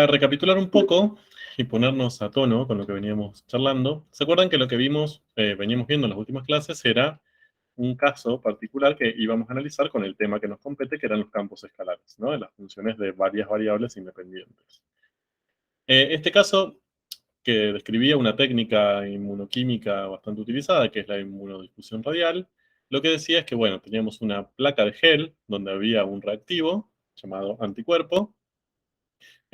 Para recapitular un poco y ponernos a tono con lo que veníamos charlando, ¿se acuerdan que lo que vimos, veníamos viendo en las últimas clases era un caso particular que íbamos a analizar con el tema que nos compete, que eran los campos escalares, ¿no? De las funciones de varias variables independientes. Este caso, que describía una técnica inmunoquímica bastante utilizada, que es la inmunodifusión radial, lo que decía es que, bueno, teníamos una placa de gel donde había un reactivo llamado anticuerpo.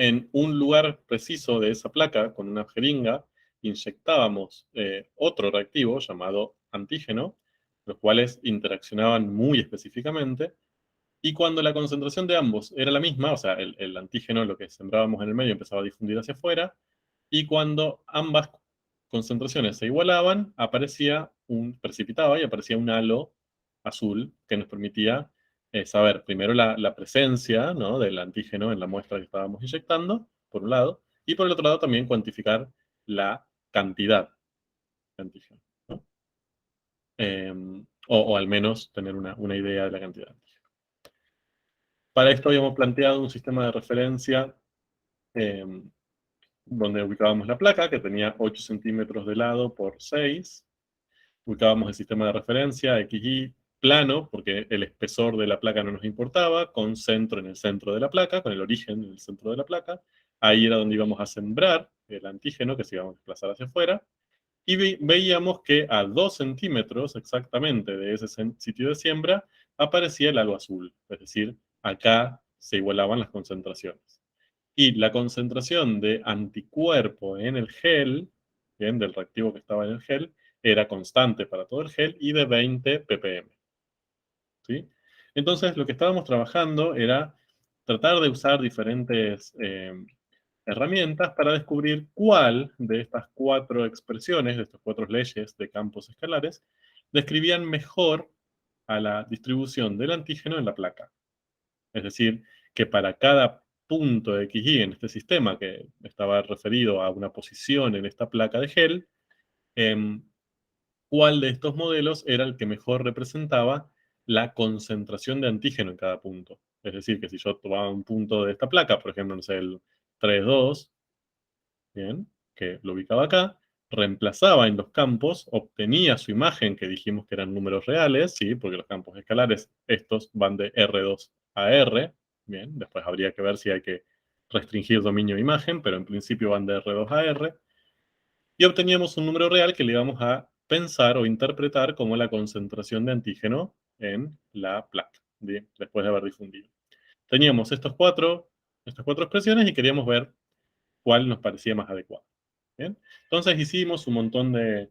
En un lugar preciso de esa placa, con una jeringa, inyectábamos otro reactivo llamado antígeno, los cuales interaccionaban muy específicamente, y cuando la concentración de ambos era la misma, o sea, el antígeno, lo que sembrábamos en el medio, empezaba a difundir hacia afuera, y cuando ambas concentraciones se igualaban, precipitaba y aparecía un halo azul que nos permitía saber primero la presencia, ¿no? Del antígeno en la muestra que estábamos inyectando, por un lado, y por el otro lado también cuantificar la cantidad de antígeno, ¿no? O al menos tener una idea de la cantidad de antígeno. Para esto habíamos planteado un sistema de referencia eh, donde ubicábamos la placa, que tenía 8 centímetros de lado por 6. Ubicábamos el sistema de referencia, XY, plano, porque el espesor de la placa no nos importaba, con centro en el centro de la placa, con el origen en el centro de la placa. Ahí era donde íbamos a sembrar el antígeno que se iba a desplazar hacia afuera. Y veíamos que a 2 centímetros exactamente de ese sitio de siembra aparecía el halo azul. Es decir, acá se igualaban las concentraciones. Y la concentración de anticuerpo en el gel, bien, del reactivo que estaba en el gel, era constante para todo el gel y de 20 ppm. ¿Sí? Entonces, lo que estábamos trabajando era tratar de usar diferentes herramientas para descubrir cuál de estas 4 expresiones, de estas 4 leyes de campos escalares, describían mejor a la distribución del antígeno en la placa. Es decir, que para cada punto de XY en este sistema, que estaba referido a una posición en esta placa de gel, em, cuál de estos modelos era el que mejor representaba la concentración de antígeno en cada punto. Es decir, que si yo tomaba un punto de esta placa, por ejemplo, no sé, el 3,2, bien, que lo ubicaba acá, reemplazaba en los campos, obtenía su imagen, que dijimos que eran números reales, ¿sí? Porque los campos escalares, estos van de R2 a R, bien, después habría que ver si hay que restringir dominio de imagen, pero en principio van de R2 a R, y obteníamos un número real que le íbamos a pensar o interpretar como la concentración de antígeno en la placa, ¿bien? Después de haber difundido. Teníamos estas cuatro expresiones y queríamos ver cuál nos parecía más adecuado. ¿Bien? Entonces hicimos un montón de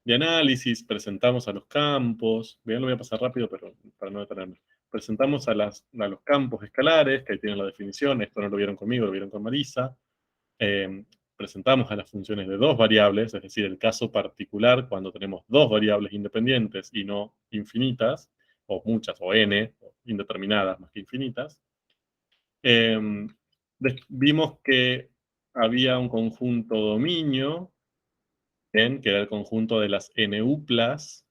análisis, presentamos a los campos, bien, lo voy a pasar rápido, pero para no detenerme. Presentamos a los campos escalares, que ahí tienen la definición, esto no lo vieron conmigo, lo vieron con Marisa. Eh, Presentamos a las funciones de dos variables, es decir, el caso particular cuando tenemos dos variables independientes y no infinitas, o muchas, o n, o indeterminadas más que infinitas. Eh, Vimos que había un conjunto dominio, ¿bien? Que era el conjunto de las n-uplas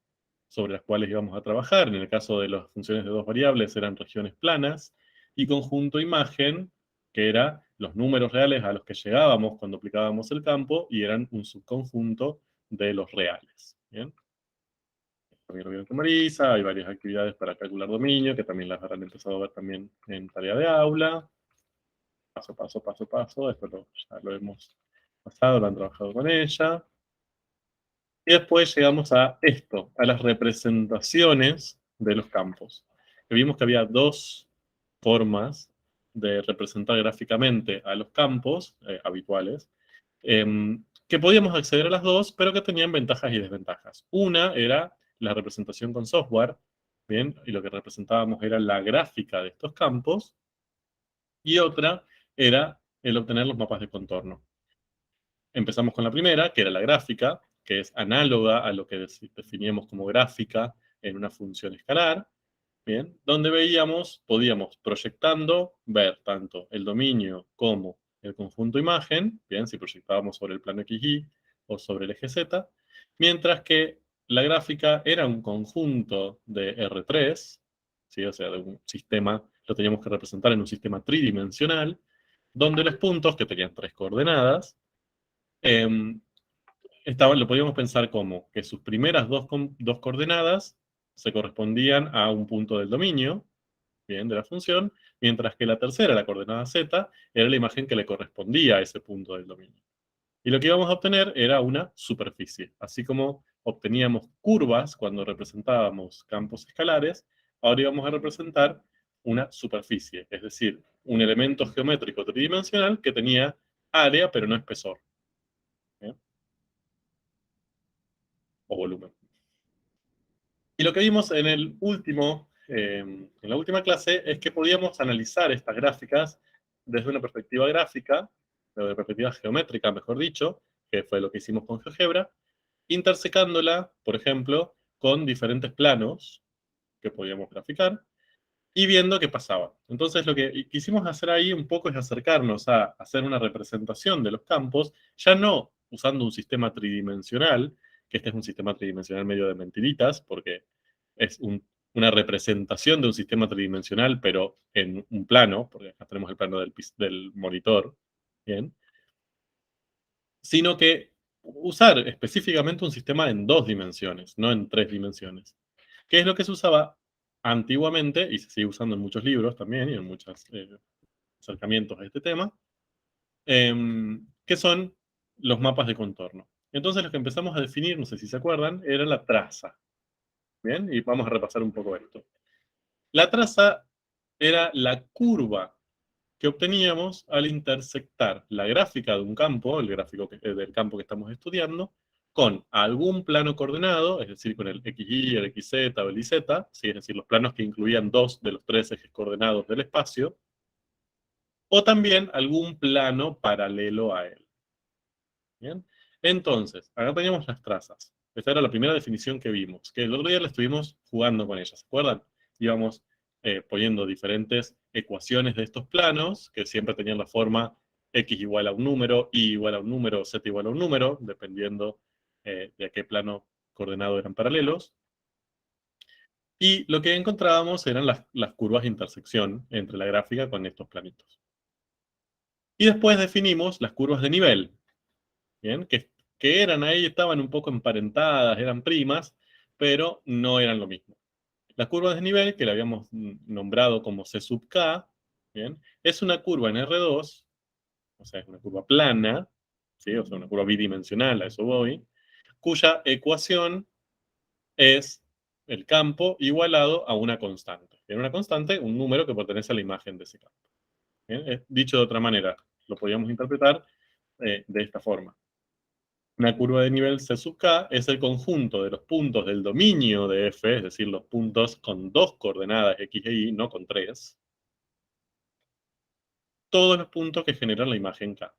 sobre las cuales íbamos a trabajar. En el caso de las funciones de dos variables eran regiones planas, y conjunto imagen, que era los números reales a los que llegábamos cuando aplicábamos el campo, y eran un subconjunto de los reales. ¿Bien? También lo vieron con Marisa, hay varias actividades para calcular dominio, que también las habrán empezado a ver también en tarea de aula. Paso, paso, paso, paso, esto ya lo hemos pasado, lo han trabajado con ella. Y después llegamos a esto, a las representaciones de los campos. Que vimos que había dos formas de representar gráficamente a los campos habituales, que podíamos acceder a las dos, pero que tenían ventajas y desventajas. Una era la representación con software, ¿bien? Y lo que representábamos era la gráfica de estos campos, y otra era el obtener los mapas de contorno. Empezamos con la primera, que era la gráfica, que es análoga a lo que definíamos como gráfica en una función escalar, ¿bien? Donde podíamos proyectando ver tanto el dominio como el conjunto imagen, ¿bien? Si proyectábamos sobre el plano XY o sobre el eje Z, mientras que la gráfica era un conjunto de R3, ¿sí? O sea, de un sistema, lo teníamos que representar en un sistema tridimensional, donde los puntos, que tenían 3 coordenadas, lo podíamos pensar como que sus primeras dos coordenadas se correspondían a un punto del dominio, bien, de la función, mientras que la tercera, la coordenada z, era la imagen que le correspondía a ese punto del dominio. Y lo que íbamos a obtener era una superficie. Así como obteníamos curvas cuando representábamos campos escalares, ahora íbamos a representar una superficie, es decir, un elemento geométrico tridimensional que tenía área pero no espesor. ¿Bien? O volumen. Y lo que vimos en la última clase es que podíamos analizar estas gráficas desde una perspectiva gráfica, desde una perspectiva geométrica, mejor dicho, que fue lo que hicimos con GeoGebra, intersecándola, por ejemplo, con diferentes planos que podíamos graficar y viendo qué pasaba. Entonces, lo que quisimos hacer ahí un poco es acercarnos a hacer una representación de los campos, ya no usando un sistema tridimensional, que este es un sistema tridimensional medio de mentiritas, porque es una representación de un sistema tridimensional, pero en un plano, porque acá tenemos el plano del monitor, ¿bien? Sino que usar específicamente un sistema en 2 dimensiones, no en 3 dimensiones. ¿Qué es lo que se usaba antiguamente, y se sigue usando en muchos libros también, y en muchos acercamientos a este tema, que son los mapas de contorno. Entonces, lo que empezamos a definir, no sé si se acuerdan, era la traza. Bien, y vamos a repasar un poco esto. La traza era la curva que obteníamos al intersectar la gráfica de un campo, el gráfico del campo que estamos estudiando, con algún plano coordenado, es decir, con el XY, el XZ o el YZ, ¿sí? Es decir, los planos que incluían 2 de los 3 ejes coordenados del espacio, o también algún plano paralelo a él. ¿Bien? Entonces, acá teníamos las trazas. Esta era la primera definición que vimos, que el otro día la estuvimos jugando con ellas, ¿se acuerdan? Íbamos poniendo diferentes ecuaciones de estos planos, que siempre tenían la forma x igual a un número, y igual a un número, z igual a un número, dependiendo de a qué plano coordenado eran paralelos. Y lo que encontrábamos eran las curvas de intersección entre la gráfica con estos planitos. Y después definimos las curvas de nivel, ¿bien? Que eran ahí, estaban un poco emparentadas, eran primas, pero no eran lo mismo. La curva de nivel, que la habíamos nombrado como C sub K, ¿bien? Es una curva en R2, o sea, es una curva plana, ¿sí? O sea, una curva bidimensional, a eso voy, cuya ecuación es el campo igualado a una constante. En una constante, un número que pertenece a la imagen de ese campo. ¿Bien? Dicho de otra manera, lo podríamos interpretar de esta forma. Una curva de nivel C sub K es el conjunto de los puntos del dominio de F, es decir, los puntos con 2 coordenadas X e Y, no con 3, todos los puntos que generan la imagen K.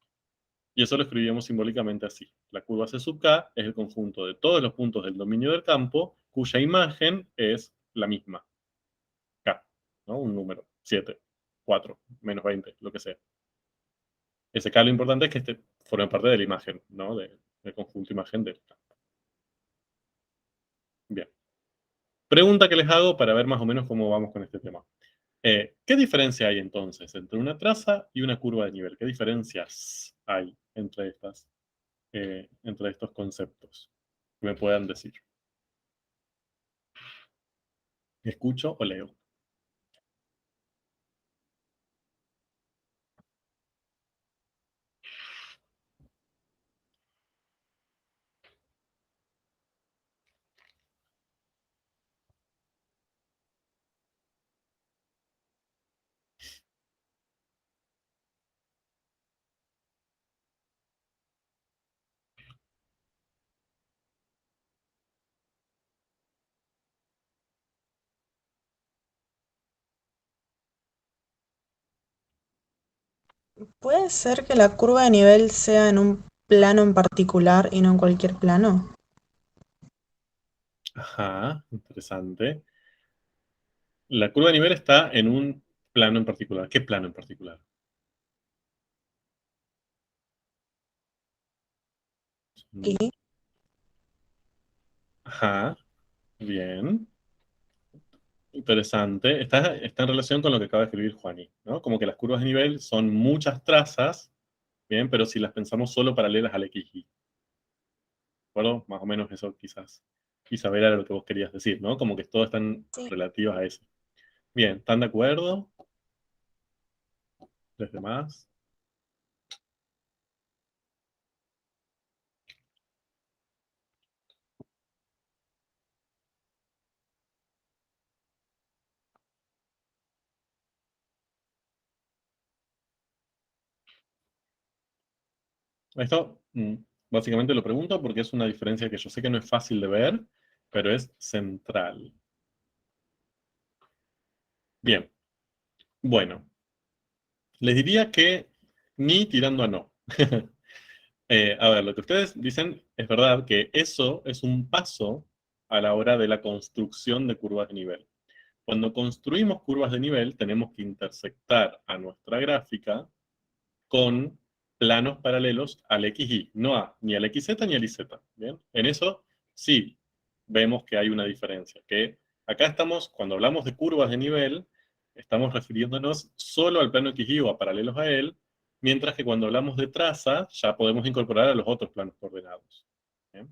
Y eso lo escribimos simbólicamente así. La curva C sub K es el conjunto de todos los puntos del dominio del campo cuya imagen es la misma, K, ¿no? Un número, 7, 4, menos 20, lo que sea. Ese K lo importante es que este forma parte de la imagen, ¿no? Del conjunto imagen del campo. Bien. Pregunta que les hago para ver más o menos cómo vamos con este tema. ¿Qué diferencia hay entonces entre una traza y una curva de nivel? ¿Qué diferencias hay entre estos conceptos? Que me puedan decir. ¿Escucho o leo? ¿Puede ser que la curva de nivel sea en un plano en particular y no en cualquier plano? Ajá, interesante. La curva de nivel está en un plano en particular. ¿Qué plano en particular? Aquí. Ajá, bien. Interesante. Está en relación con lo que acaba de escribir Juani, ¿no? Como que las curvas de nivel son muchas trazas, ¿bien? Pero si las pensamos solo paralelas al XY. ¿De acuerdo? Más o menos eso quizás Isabel era lo que vos querías decir, ¿no? Como que todas están Sí. relativas a eso. Bien, ¿están de acuerdo? ¿Los demás? Esto básicamente lo pregunto porque es una diferencia que yo sé que no es fácil de ver, pero es central. Bien, bueno, les diría que ni tirando a no. A ver, lo que ustedes dicen es verdad que eso es un paso a la hora de la construcción de curvas de nivel. Cuando construimos curvas de nivel, tenemos que intersectar a nuestra gráfica con planos paralelos al XY, no ni al XZ ni al YZ. ¿Bien? En eso sí vemos que hay una diferencia, que acá estamos, cuando hablamos de curvas de nivel, estamos refiriéndonos solo al plano XY o a paralelos a él, mientras que cuando hablamos de traza, ya podemos incorporar a los otros planos coordenados. ¿Bien?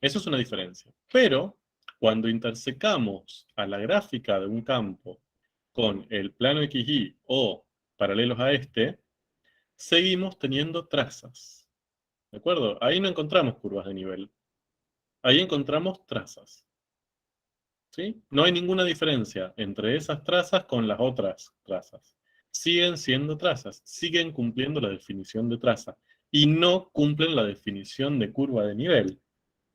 Eso es una diferencia. Pero cuando intersecamos a la gráfica de un campo con el plano XY o paralelos a este, seguimos teniendo trazas. ¿De acuerdo? Ahí no encontramos curvas de nivel. Ahí encontramos trazas. ¿Sí? No hay ninguna diferencia entre esas trazas con las otras trazas. Siguen siendo trazas, siguen cumpliendo la definición de traza y no cumplen la definición de curva de nivel.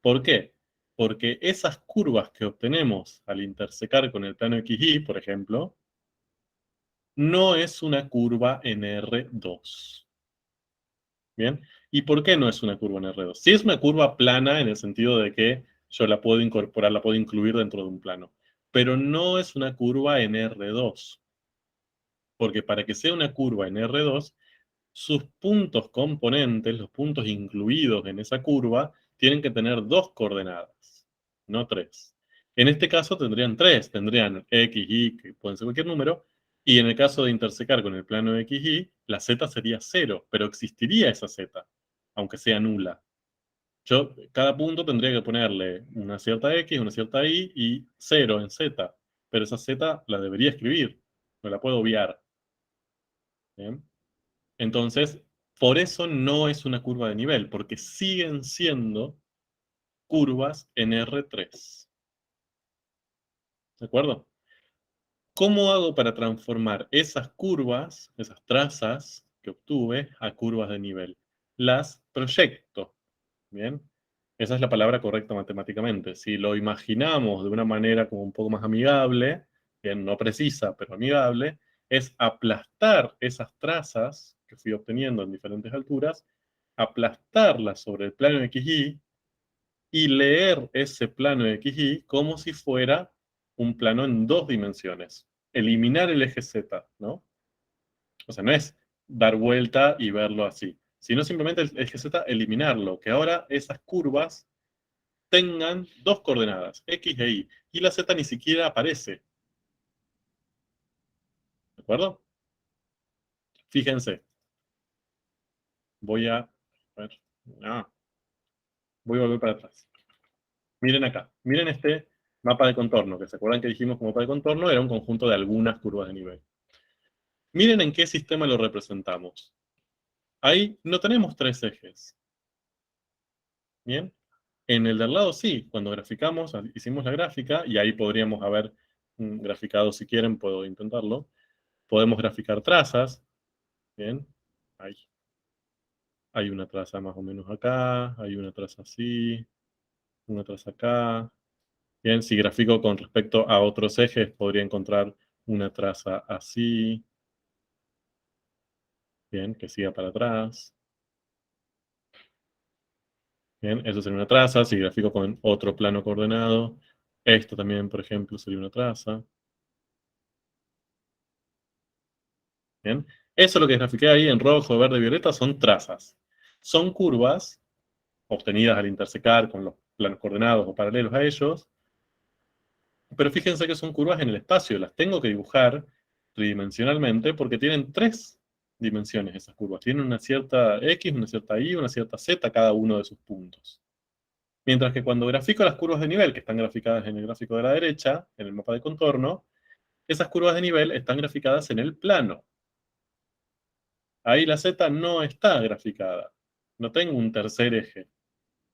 ¿Por qué? Porque esas curvas que obtenemos al intersecar con el plano XY, por ejemplo, no es una curva en R2. ¿Bien? ¿Y por qué no es una curva en R2? Sí es una curva plana en el sentido de que yo la puedo incorporar, la puedo incluir dentro de un plano, pero no es una curva en R2, porque para que sea una curva en R2, sus puntos componentes, los puntos incluidos en esa curva, tienen que tener dos coordenadas, no tres. En este caso tendrían tres, tendrían x, y, que pueden ser cualquier número, y en el caso de intersecar con el plano x, y, la z sería cero, pero existiría esa z, aunque sea nula. Yo, cada punto tendría que ponerle una cierta x, una cierta y, y cero en z, pero esa z la debería escribir, no la puedo obviar. ¿Bien? Entonces, por eso no es una curva de nivel, porque siguen siendo curvas en R3. ¿De acuerdo? ¿Cómo hago para transformar esas curvas, esas trazas que obtuve, a curvas de nivel? Las proyecto. ¿Bien? Esa es la palabra correcta matemáticamente. Si lo imaginamos de una manera como un poco más amigable, bien, no precisa, pero amigable, es aplastar esas trazas que fui obteniendo en diferentes alturas, aplastarlas sobre el plano XY y leer ese plano XY como si fuera un plano en dos dimensiones. Eliminar el eje Z, ¿no? O sea, no es dar vuelta y verlo así, sino simplemente el eje Z, eliminarlo, que ahora esas curvas tengan dos coordenadas, X e Y, y la Z ni siquiera aparece. ¿De acuerdo? Fíjense. Voy a ver. Ah, voy a volver para atrás. Miren acá. Miren este mapa de contorno, que se acuerdan que dijimos como mapa de contorno era un conjunto de algunas curvas de nivel. Miren en qué sistema lo representamos. Ahí no tenemos tres ejes. ¿Bien? En el de al lado sí, cuando graficamos, hicimos la gráfica, y ahí podríamos haber graficado, si quieren, puedo intentarlo. Podemos graficar trazas. Bien, ahí. Hay una traza más o menos acá, hay una traza así, una traza acá. Bien, si grafico con respecto a otros ejes, podría encontrar una traza así. Bien, que siga para atrás. Bien, eso sería una traza. Si grafico con otro plano coordenado, esto también, por ejemplo, sería una traza. Bien, eso lo que grafiqué ahí en rojo, verde, violeta son trazas. Son curvas obtenidas al intersecar con los planos coordenados o paralelos a ellos, Pero fíjense que son curvas en el espacio, las tengo que dibujar tridimensionalmente porque tienen 3 dimensiones esas curvas. Tienen una cierta X, una cierta Y, una cierta Z cada uno de sus puntos. Mientras que cuando grafico las curvas de nivel, que están graficadas en el gráfico de la derecha, en el mapa de contorno, esas curvas de nivel están graficadas en el plano. Ahí la Z no está graficada. No tengo un tercer eje.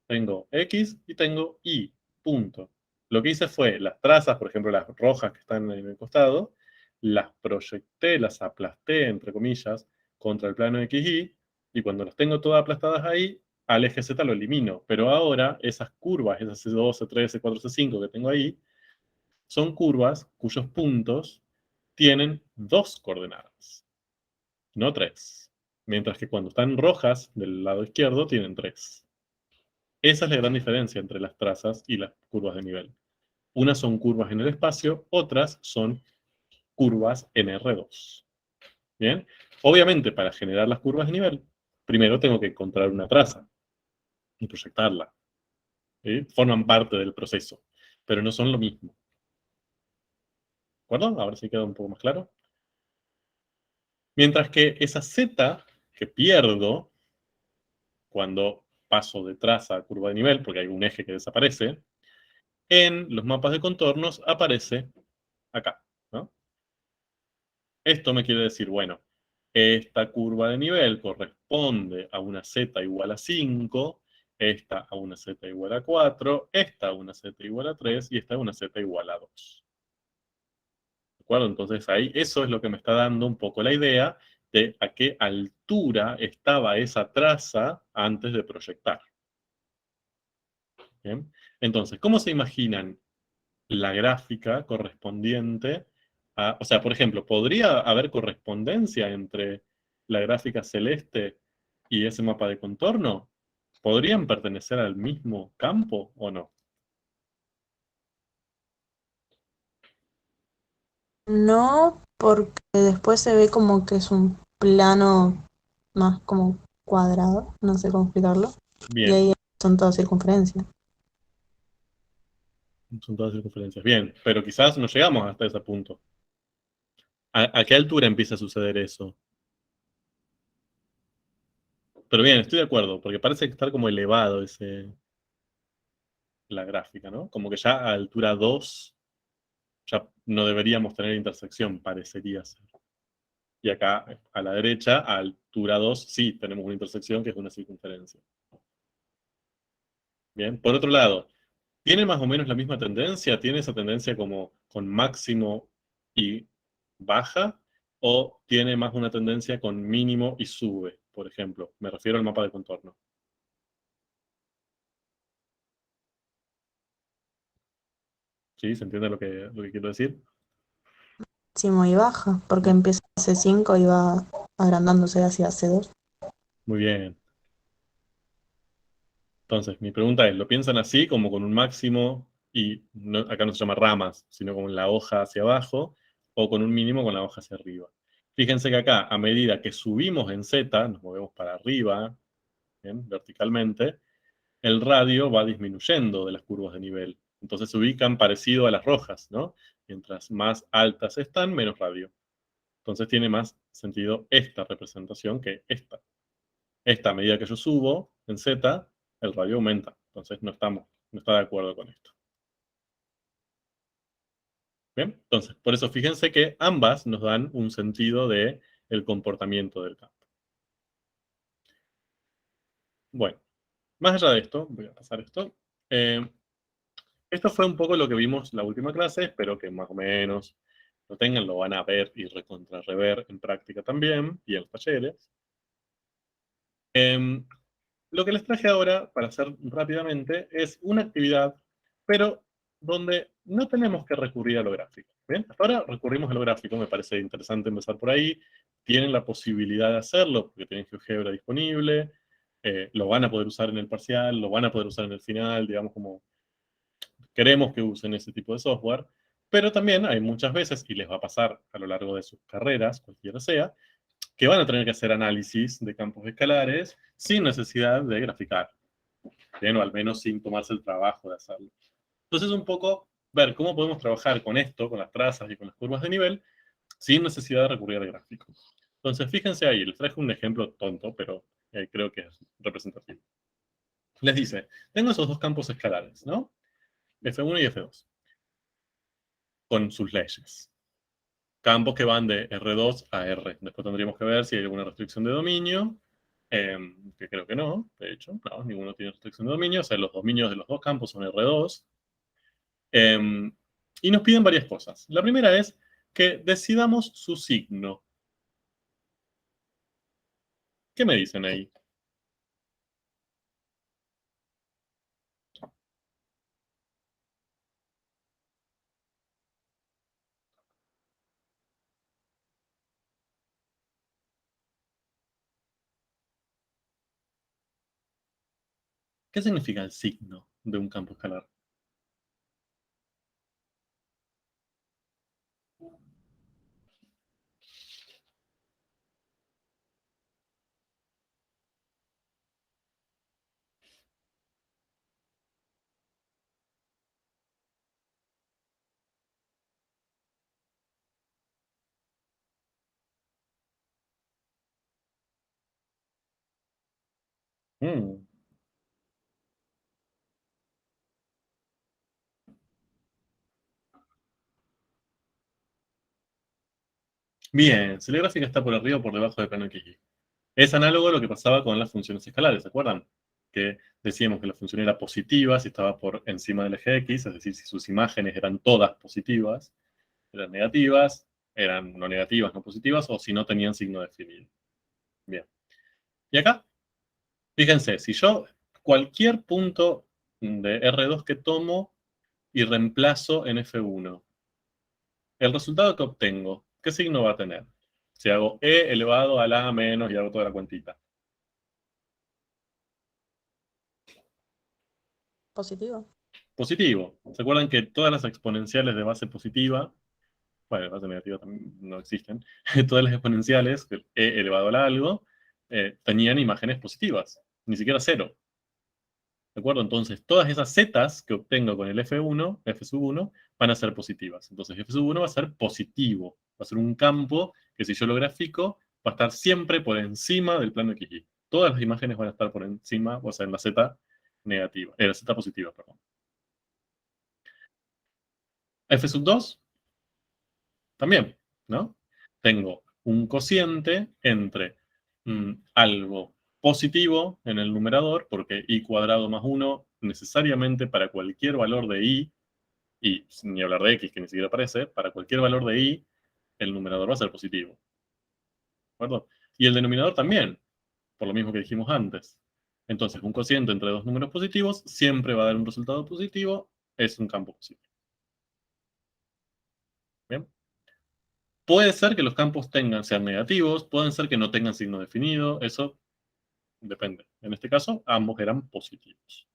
Tengo X y tengo Y. Punto. Lo que hice fue las trazas, por ejemplo, las rojas que están en el costado, las proyecté, las aplasté, entre comillas, contra el plano XY, y cuando las tengo todas aplastadas ahí, al eje Z lo elimino. Pero ahora esas curvas, esas C2, C3, C4, C5 que tengo ahí, son curvas cuyos puntos tienen 2 coordenadas, no 3. Mientras que cuando están rojas del lado izquierdo tienen 3. Esa es la gran diferencia entre las trazas y las curvas de nivel. Unas son curvas en el espacio, otras son curvas en R2. ¿Bien? Obviamente, para generar las curvas de nivel, primero tengo que encontrar una traza y proyectarla. ¿Sí? Forman parte del proceso, pero no son lo mismo. ¿De acuerdo? Ahora sí queda un poco más claro. Mientras que esa Z que pierdo cuando paso de traza a curva de nivel, porque hay un eje que desaparece, en los mapas de contornos aparece acá, ¿no? Esto me quiere decir, bueno, esta curva de nivel corresponde a una z igual a 5, esta a una z igual a 4, esta a una z igual a 3 y esta a una z igual a 2. ¿De acuerdo? Entonces ahí eso es lo que me está dando un poco la idea de a qué altura estaba esa traza antes de proyectar. ¿Bien? Entonces, ¿cómo se imaginan la gráfica correspondiente a, o sea, por ejemplo, ¿podría haber correspondencia entre la gráfica celeste y ese mapa de contorno? ¿Podrían pertenecer al mismo campo o no? No, porque después se ve como que es un plano más como cuadrado, no sé cómo explicarlo. Y Bien, ahí son todas circunferencias. son todas circunferencias. Bien, pero quizás no llegamos hasta ese punto. ¿A qué altura empieza a suceder eso? Pero bien, estoy de acuerdo, porque parece estar como elevado la gráfica, ¿no? Como que ya a altura 2 ya no deberíamos tener intersección, parecería ser. Y acá, a la derecha, a altura 2, sí tenemos una intersección que es una circunferencia. Bien, por otro lado, ¿tiene más o menos la misma tendencia? ¿Tiene esa tendencia como con máximo y baja? ¿O tiene más una tendencia con mínimo y sube, por ejemplo? Me refiero al mapa de contorno. ¿Sí? ¿Se entiende lo que quiero decir? Máximo y baja, porque Muy, empieza a C5 y va agrandándose hacia C2. muy bien. Entonces, mi pregunta es, ¿lo piensan así, como con un máximo, y acá no se llama ramas, sino como la hoja hacia abajo, o con un mínimo con la hoja hacia arriba? Fíjense que acá, a medida que subimos en Z, nos movemos para arriba, ¿bien? Verticalmente, el radio va disminuyendo de las curvas de nivel. Entonces se ubican parecido a las rojas, ¿no? Mientras más altas están, menos radio. Entonces tiene más sentido esta representación que esta. Esta, a medida que yo subo en Z, el radio aumenta. Entonces no está de acuerdo con esto. ¿Bien? Entonces, por eso fíjense que ambas nos dan un sentido de el comportamiento del campo. Bueno, más allá de esto, voy a pasar esto. Eh, Esto fue un poco lo que vimos la última clase, espero que más o menos lo tengan, lo van a ver y recontra rever en práctica también y en los talleres. Em, Lo que les traje ahora, para hacer rápidamente, es una actividad, pero donde no tenemos que recurrir a lo gráfico. ¿Bien? Hasta ahora recurrimos a lo gráfico, me parece interesante empezar por ahí. Tienen la posibilidad de hacerlo porque tienen GeoGebra disponible, lo van a poder usar en el parcial, lo van a poder usar en el final, digamos como queremos que usen ese tipo de software, pero también hay muchas veces, y les va a pasar a lo largo de sus carreras, cualquiera sea, que van a tener que hacer análisis de campos escalares sin necesidad de graficar, ¿bien? O al menos sin tomarse el trabajo de hacerlo. Entonces, un poco ver cómo podemos trabajar con esto, con las trazas y con las curvas de nivel, sin necesidad de recurrir al gráfico. Entonces, fíjense ahí, les traje un ejemplo tonto, pero creo que es representativo. Les dice, tengo esos dos campos escalares, ¿no? F1 y F2, con sus leyes. Campos que van de R2 a R. Después tendríamos que ver si hay alguna restricción de dominio, que creo que no, de hecho, no, ninguno tiene restricción de dominio, o sea, los dominios de los dos campos son R2. Y nos piden varias cosas. La primera es que decidamos su signo. ¿Qué me dicen ahí? ¿Qué significa el signo de un campo escalar? Mm. Bien, si la gráfica está por arriba o por debajo del plano XY. Es análogo a lo que pasaba con las funciones escalares, ¿se acuerdan? Que decíamos que la función era positiva si estaba por encima del eje X, es decir, si sus imágenes eran todas positivas, eran negativas, eran no negativas, no positivas, o si no tenían signo definido. Bien. Y acá, fíjense, si yo cualquier punto de R2 que tomo y reemplazo en F1, el resultado que obtengo, ¿qué signo va a tener? Si hago E elevado a la menos y hago toda la cuentita. Positivo. Positivo. ¿Se acuerdan que todas las exponenciales de base positiva, bueno, de base negativa también no existen, todas las exponenciales, E elevado a algo, tenían imágenes positivas, ni siquiera cero. ¿De acuerdo? Entonces, todas esas zetas que obtengo con el F1, F sub 1, van a ser positivas. Entonces, F sub 1 va a ser positivo. Va a ser un campo que si yo lo grafico, va a estar siempre por encima del plano XY. Todas las imágenes van a estar por encima, o sea, en la Z negativa, la Z positiva, perdón. F sub 2, también, ¿no? Tengo un cociente entre algo positivo en el numerador, porque i cuadrado más 1 necesariamente para cualquier valor de i, y ni hablar de x, que ni siquiera aparece, para cualquier valor de i, el numerador va a ser positivo. ¿De acuerdo? Y el denominador también, por lo mismo que dijimos antes. Entonces, un cociente entre dos números positivos siempre va a dar un resultado positivo, es un campo positivo. ¿Bien? Puede ser que los campos sean negativos, pueden ser que no tengan signo definido, eso depende. En este caso, ambos eran positivos.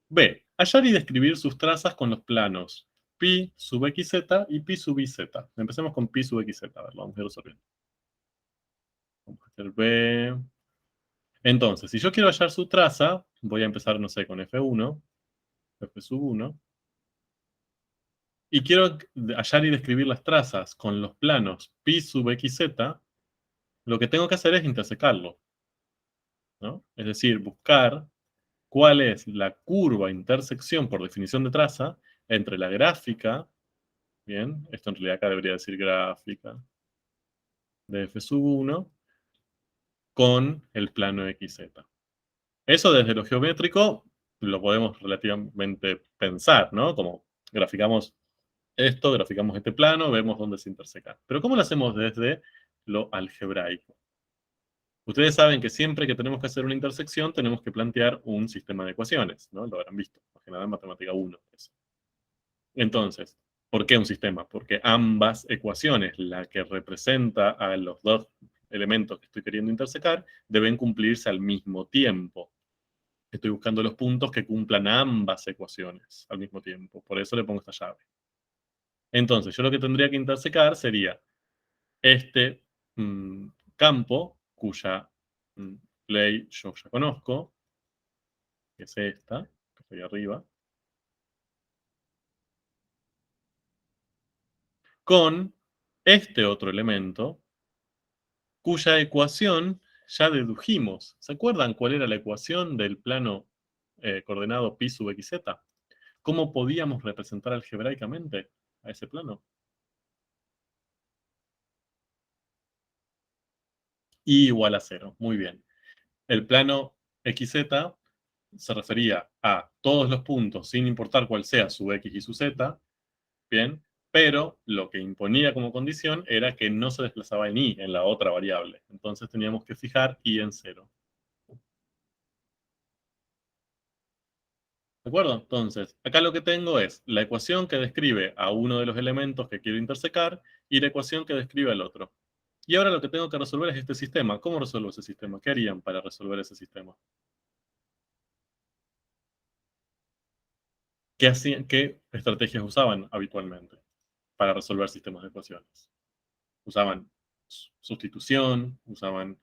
B. Hallar y describir sus trazas con los planos pi sub xz y pi sub iz. Empecemos con pi sub xz. A ver, lo vamos a ir resolviendo. Vamos a hacer B. Entonces, si yo quiero hallar su traza, voy a empezar, no sé, con F1, F sub 1, y quiero hallar y describir las trazas con los planos pi sub xz, lo que tengo que hacer es intersecarlo, ¿no? Es decir, buscar cuál es la curva intersección por definición de traza entre la gráfica, bien, esto en realidad acá debería decir gráfica, de F sub 1 con el plano XZ. Eso desde lo geométrico lo podemos relativamente pensar, ¿no? Como graficamos esto, graficamos este plano, vemos dónde se interseca. Pero ¿cómo lo hacemos desde lo algebraico? Ustedes saben que siempre que tenemos que hacer una intersección tenemos que plantear un sistema de ecuaciones, ¿no? Lo habrán visto, más que nada en matemática 1. Eso. Entonces, ¿por qué un sistema? Porque ambas ecuaciones, la que representa a los dos elementos que estoy queriendo intersecar, deben cumplirse al mismo tiempo. Estoy buscando los puntos que cumplan ambas ecuaciones al mismo tiempo. Por eso le pongo esta llave. Entonces, yo lo que tendría que intersecar sería este campo, cuya mm, ley yo ya conozco, que es esta, que estoy arriba. con este otro elemento, cuya ecuación ya dedujimos. ¿Se acuerdan cuál era la ecuación del plano coordenado pi sub xz? ¿Cómo podíamos representar algebraicamente a ese plano? Y igual a 0. Muy bien. El plano xz se refería a todos los puntos, sin importar cuál sea su x y su z, ¿bien? Pero lo que imponía como condición era que no se desplazaba en y, en la otra variable. Entonces teníamos que fijar y en 0. ¿De acuerdo? Entonces, acá lo que tengo es la ecuación que describe a uno de los elementos que quiero intersecar y la ecuación que describe al otro. Y ahora lo que tengo que resolver es este sistema. ¿Cómo resuelvo ese sistema? ¿Qué harían para resolver ese sistema? ¿Qué estrategias usaban habitualmente para resolver sistemas de ecuaciones? Usaban sustitución, usaban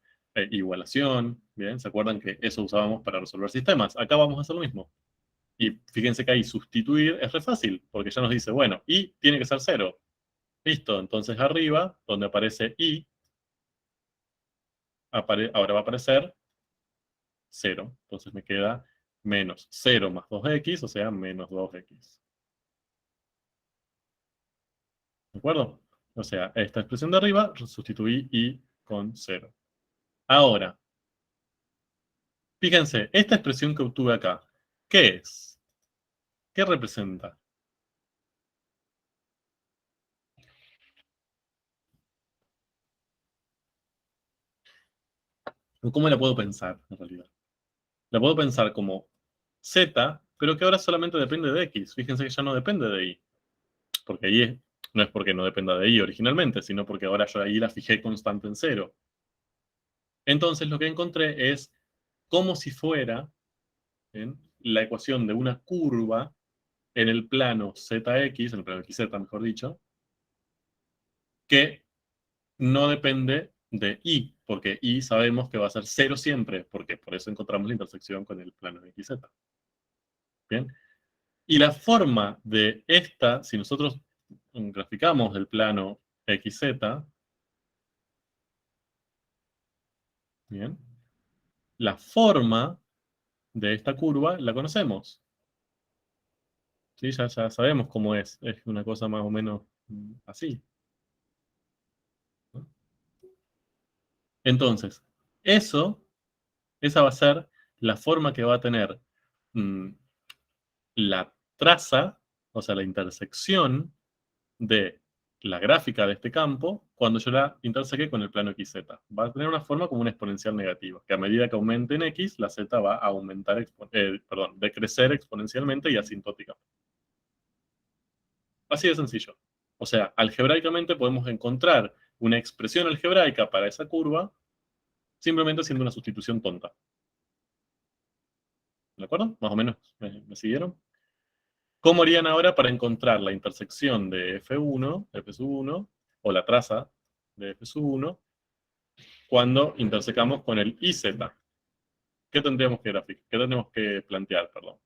igualación, ¿bien? ¿Se acuerdan que eso usábamos para resolver sistemas? Acá vamos a hacer lo mismo. Y fíjense que ahí sustituir es re fácil, porque ya nos dice, bueno, y tiene que ser 0. Listo, entonces arriba, donde aparece y, ahora va a aparecer 0. Entonces me queda menos 0 más 2x, o sea, menos 2x. ¿De acuerdo? O sea, esta expresión de arriba sustituí y con 0. Ahora, fíjense, esta expresión que obtuve acá, ¿qué es? ¿Qué representa? ¿Cómo la puedo pensar, en realidad? La puedo pensar como z, pero que ahora solamente depende de x. Fíjense que ya no depende de y. Porque y no es porque no dependa de y originalmente, sino porque ahora yo ahí la fijé constante en 0. Entonces lo que encontré es como si fuera, ¿bien?, la ecuación de una curva en el plano zx, en el plano xz, mejor dicho, que no depende de y, porque y sabemos que va a ser 0 siempre, porque por eso encontramos la intersección con el plano xz. ¿Bien? Y la forma de esta, si nosotros graficamos el plano xz, ¿bien?, la forma de esta curva la conocemos. ¿Sí? Ya sabemos cómo es. Es una cosa más o menos así, ¿no? Entonces, esa va a ser la forma que va a tener mm, la traza, o sea, la intersección de la gráfica de este campo cuando yo la interseque con el plano xz. Va a tener una forma como una exponencial negativa, que a medida que aumente en x, la z va a aumentar, decrecer exponencialmente y asintóticamente. Así de sencillo. O sea, algebraicamente podemos encontrar una expresión algebraica para esa curva simplemente haciendo una sustitución tonta. ¿De acuerdo? ¿Más o menos me siguieron? ¿Cómo harían ahora para encontrar la intersección de F1, F sub 1, o la traza de F sub 1, cuando intersecamos con el IZ? ¿Qué tendríamos que graficar? ¿Qué tendríamos que plantear, perdón?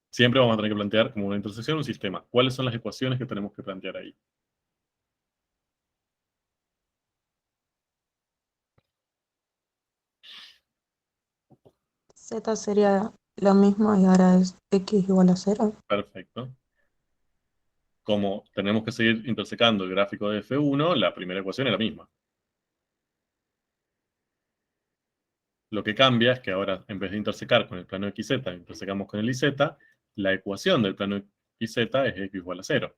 Siempre vamos a tener que plantear como una intersección un sistema. ¿Cuáles son las ecuaciones que tenemos que plantear ahí? Z sería lo mismo y ahora es x igual a 0. Perfecto. Como tenemos que seguir intersecando el gráfico de F1, la primera ecuación es la misma. Lo que cambia es que ahora, en vez de intersecar con el plano XZ, intersecamos con el IZ, la ecuación del plano XZ es x igual a 0.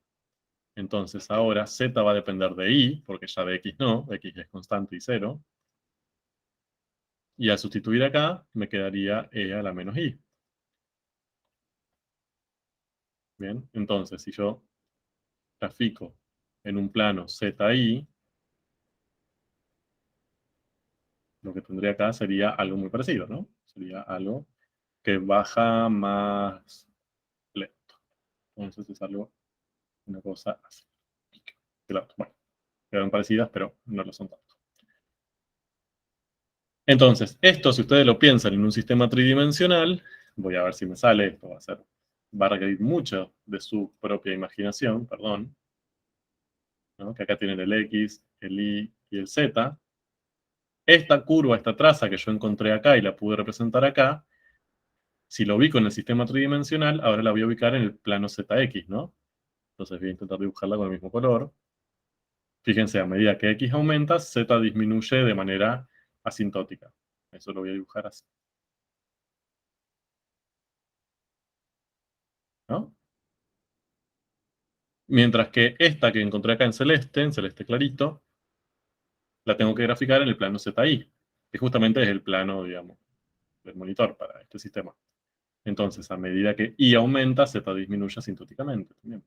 Entonces ahora z va a depender de y, porque ya de x no, x es constante y 0. Y al sustituir acá, me quedaría e a la menos i. Bien, entonces si yo grafico en un plano zi, lo que tendría acá sería algo muy parecido, ¿no? Sería algo que baja más lento. Entonces es algo, una cosa así. Claro, bueno, quedan parecidas, pero no lo son tanto. Entonces, esto, si ustedes lo piensan en un sistema tridimensional, voy a ver si me sale, esto va a ser va a requerir mucho de su propia imaginación, perdón, ¿no? Que acá tienen el X, el Y y el Z. Esta curva, esta traza que yo encontré acá y la pude representar acá, si lo ubico en el sistema tridimensional, ahora la voy a ubicar en el plano ZX, ¿no? Entonces voy a intentar dibujarla con el mismo color. Fíjense, a medida que X aumenta, Z disminuye de manera asintótica. Eso lo voy a dibujar así, ¿no? Mientras que esta que encontré acá en celeste clarito, la tengo que graficar en el plano ZY, que justamente es el plano, digamos, del monitor para este sistema. Entonces, a medida que Y aumenta, Z disminuye asintóticamente también.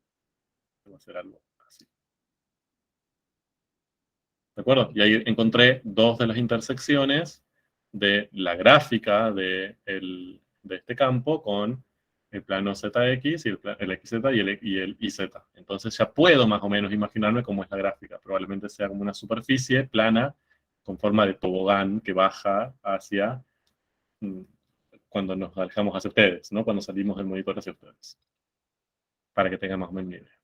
Va a ser algo así. ¿De acuerdo? Y ahí encontré dos de las intersecciones de la gráfica de este campo con el plano ZX y el XZ y el YZ. Entonces ya puedo más o menos imaginarme cómo es la gráfica. Probablemente sea como una superficie plana con forma de tobogán que baja hacia mm, cuando nos alejamos hacia ustedes, ¿no? Cuando salimos del monitor hacia ustedes. Para que tengan más o menos una idea.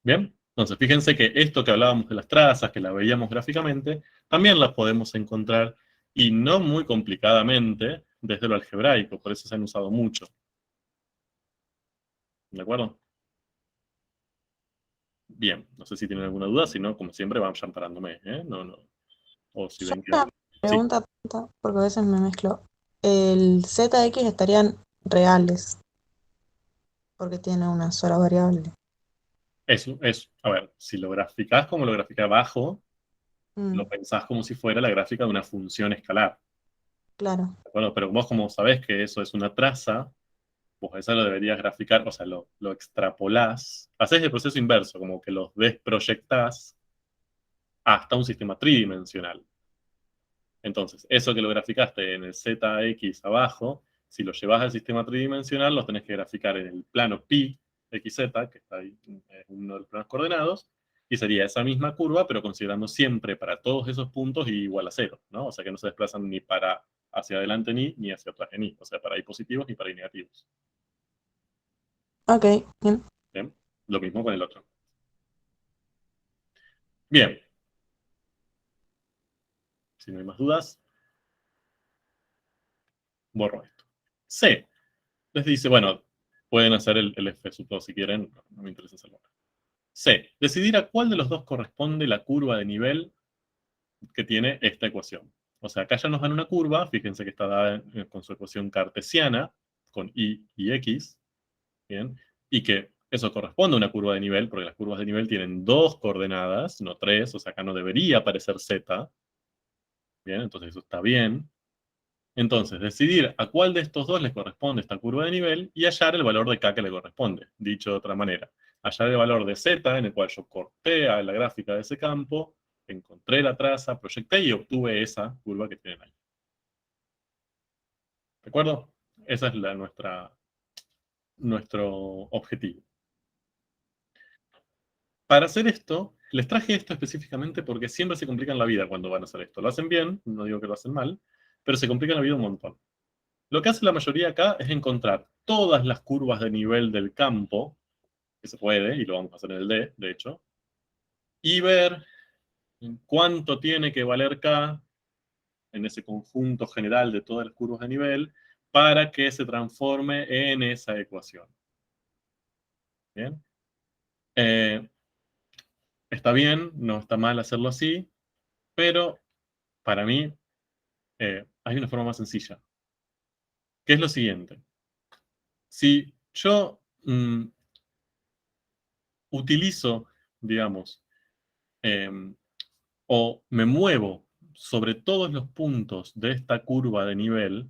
¿Bien? Entonces, fíjense que esto que hablábamos de las trazas, que la veíamos gráficamente, también las podemos encontrar, y no muy complicadamente, desde lo algebraico, por eso se han usado mucho. ¿De acuerdo? Bien, no sé si tienen alguna duda, si no, como siempre, vayan parándome, ¿eh? No, no. O si Yo ven que... una Sí, pregunta tonta, porque a veces me mezclo. El ZX estarían reales, porque tiene una sola variable. eso. A ver, si lo graficás como lo grafica abajo, lo Mm, pensás como si fuera la gráfica de una función escalar. claro. ¿De acuerdo? Pero vos como sabés que eso es una traza, vos eso lo deberías graficar, o sea, lo extrapolás, haces el proceso inverso, como que los desproyectás hasta un sistema tridimensional. Entonces, eso que lo graficaste en el ZX abajo, si lo llevas al sistema tridimensional, los tenés que graficar en el plano pi XZ, que está ahí, es uno de los planos coordenados, y sería esa misma curva, pero considerando siempre para todos esos puntos y igual a cero, ¿no? O sea que no se desplazan ni para hacia adelante ni hacia atrás ni, o sea, para y positivos ni para y negativos. Ok, bien. ¿Bien? Lo mismo con el otro. Bien, si no hay más dudas, borro esto. C. Les dice, bueno, pueden hacer el F sub si quieren, no me interesa hacerlo. C. Decidir a cuál de los dos corresponde la curva de nivel que tiene esta ecuación. O sea, acá ya nos dan una curva, fíjense que está dada con su ecuación cartesiana, con Y y X, ¿bien? Y que eso corresponde a una curva de nivel, porque las curvas de nivel tienen dos coordenadas, no tres, o sea, acá no debería aparecer Z, ¿bien? Entonces eso está bien. Entonces, decidir a cuál de estos dos le corresponde esta curva de nivel y hallar el valor de K que le corresponde. Dicho de otra manera, hallar el valor de Z, en el cual yo corté a la gráfica de ese campo, encontré la traza, proyecté y obtuve esa curva que tienen ahí. ¿De acuerdo? Ese es nuestro objetivo. Para hacer esto, les traje esto específicamente porque siempre se complican la vida cuando van a hacer esto. Lo hacen bien, no digo que lo hacen mal, pero se complican la vida un montón. Lo que hace la mayoría acá es encontrar todas las curvas de nivel del campo, que se puede, y lo vamos a hacer en el D, de hecho, y ver cuánto tiene que valer K en ese conjunto general de todas las curvas de nivel para que se transforme en esa ecuación. ¿Bien? Eh, Está bien, no está mal hacerlo así, pero para mí hay una forma más sencilla, que es lo siguiente. Si yo utilizo, digamos, eh, o me muevo sobre todos los puntos de esta curva de nivel,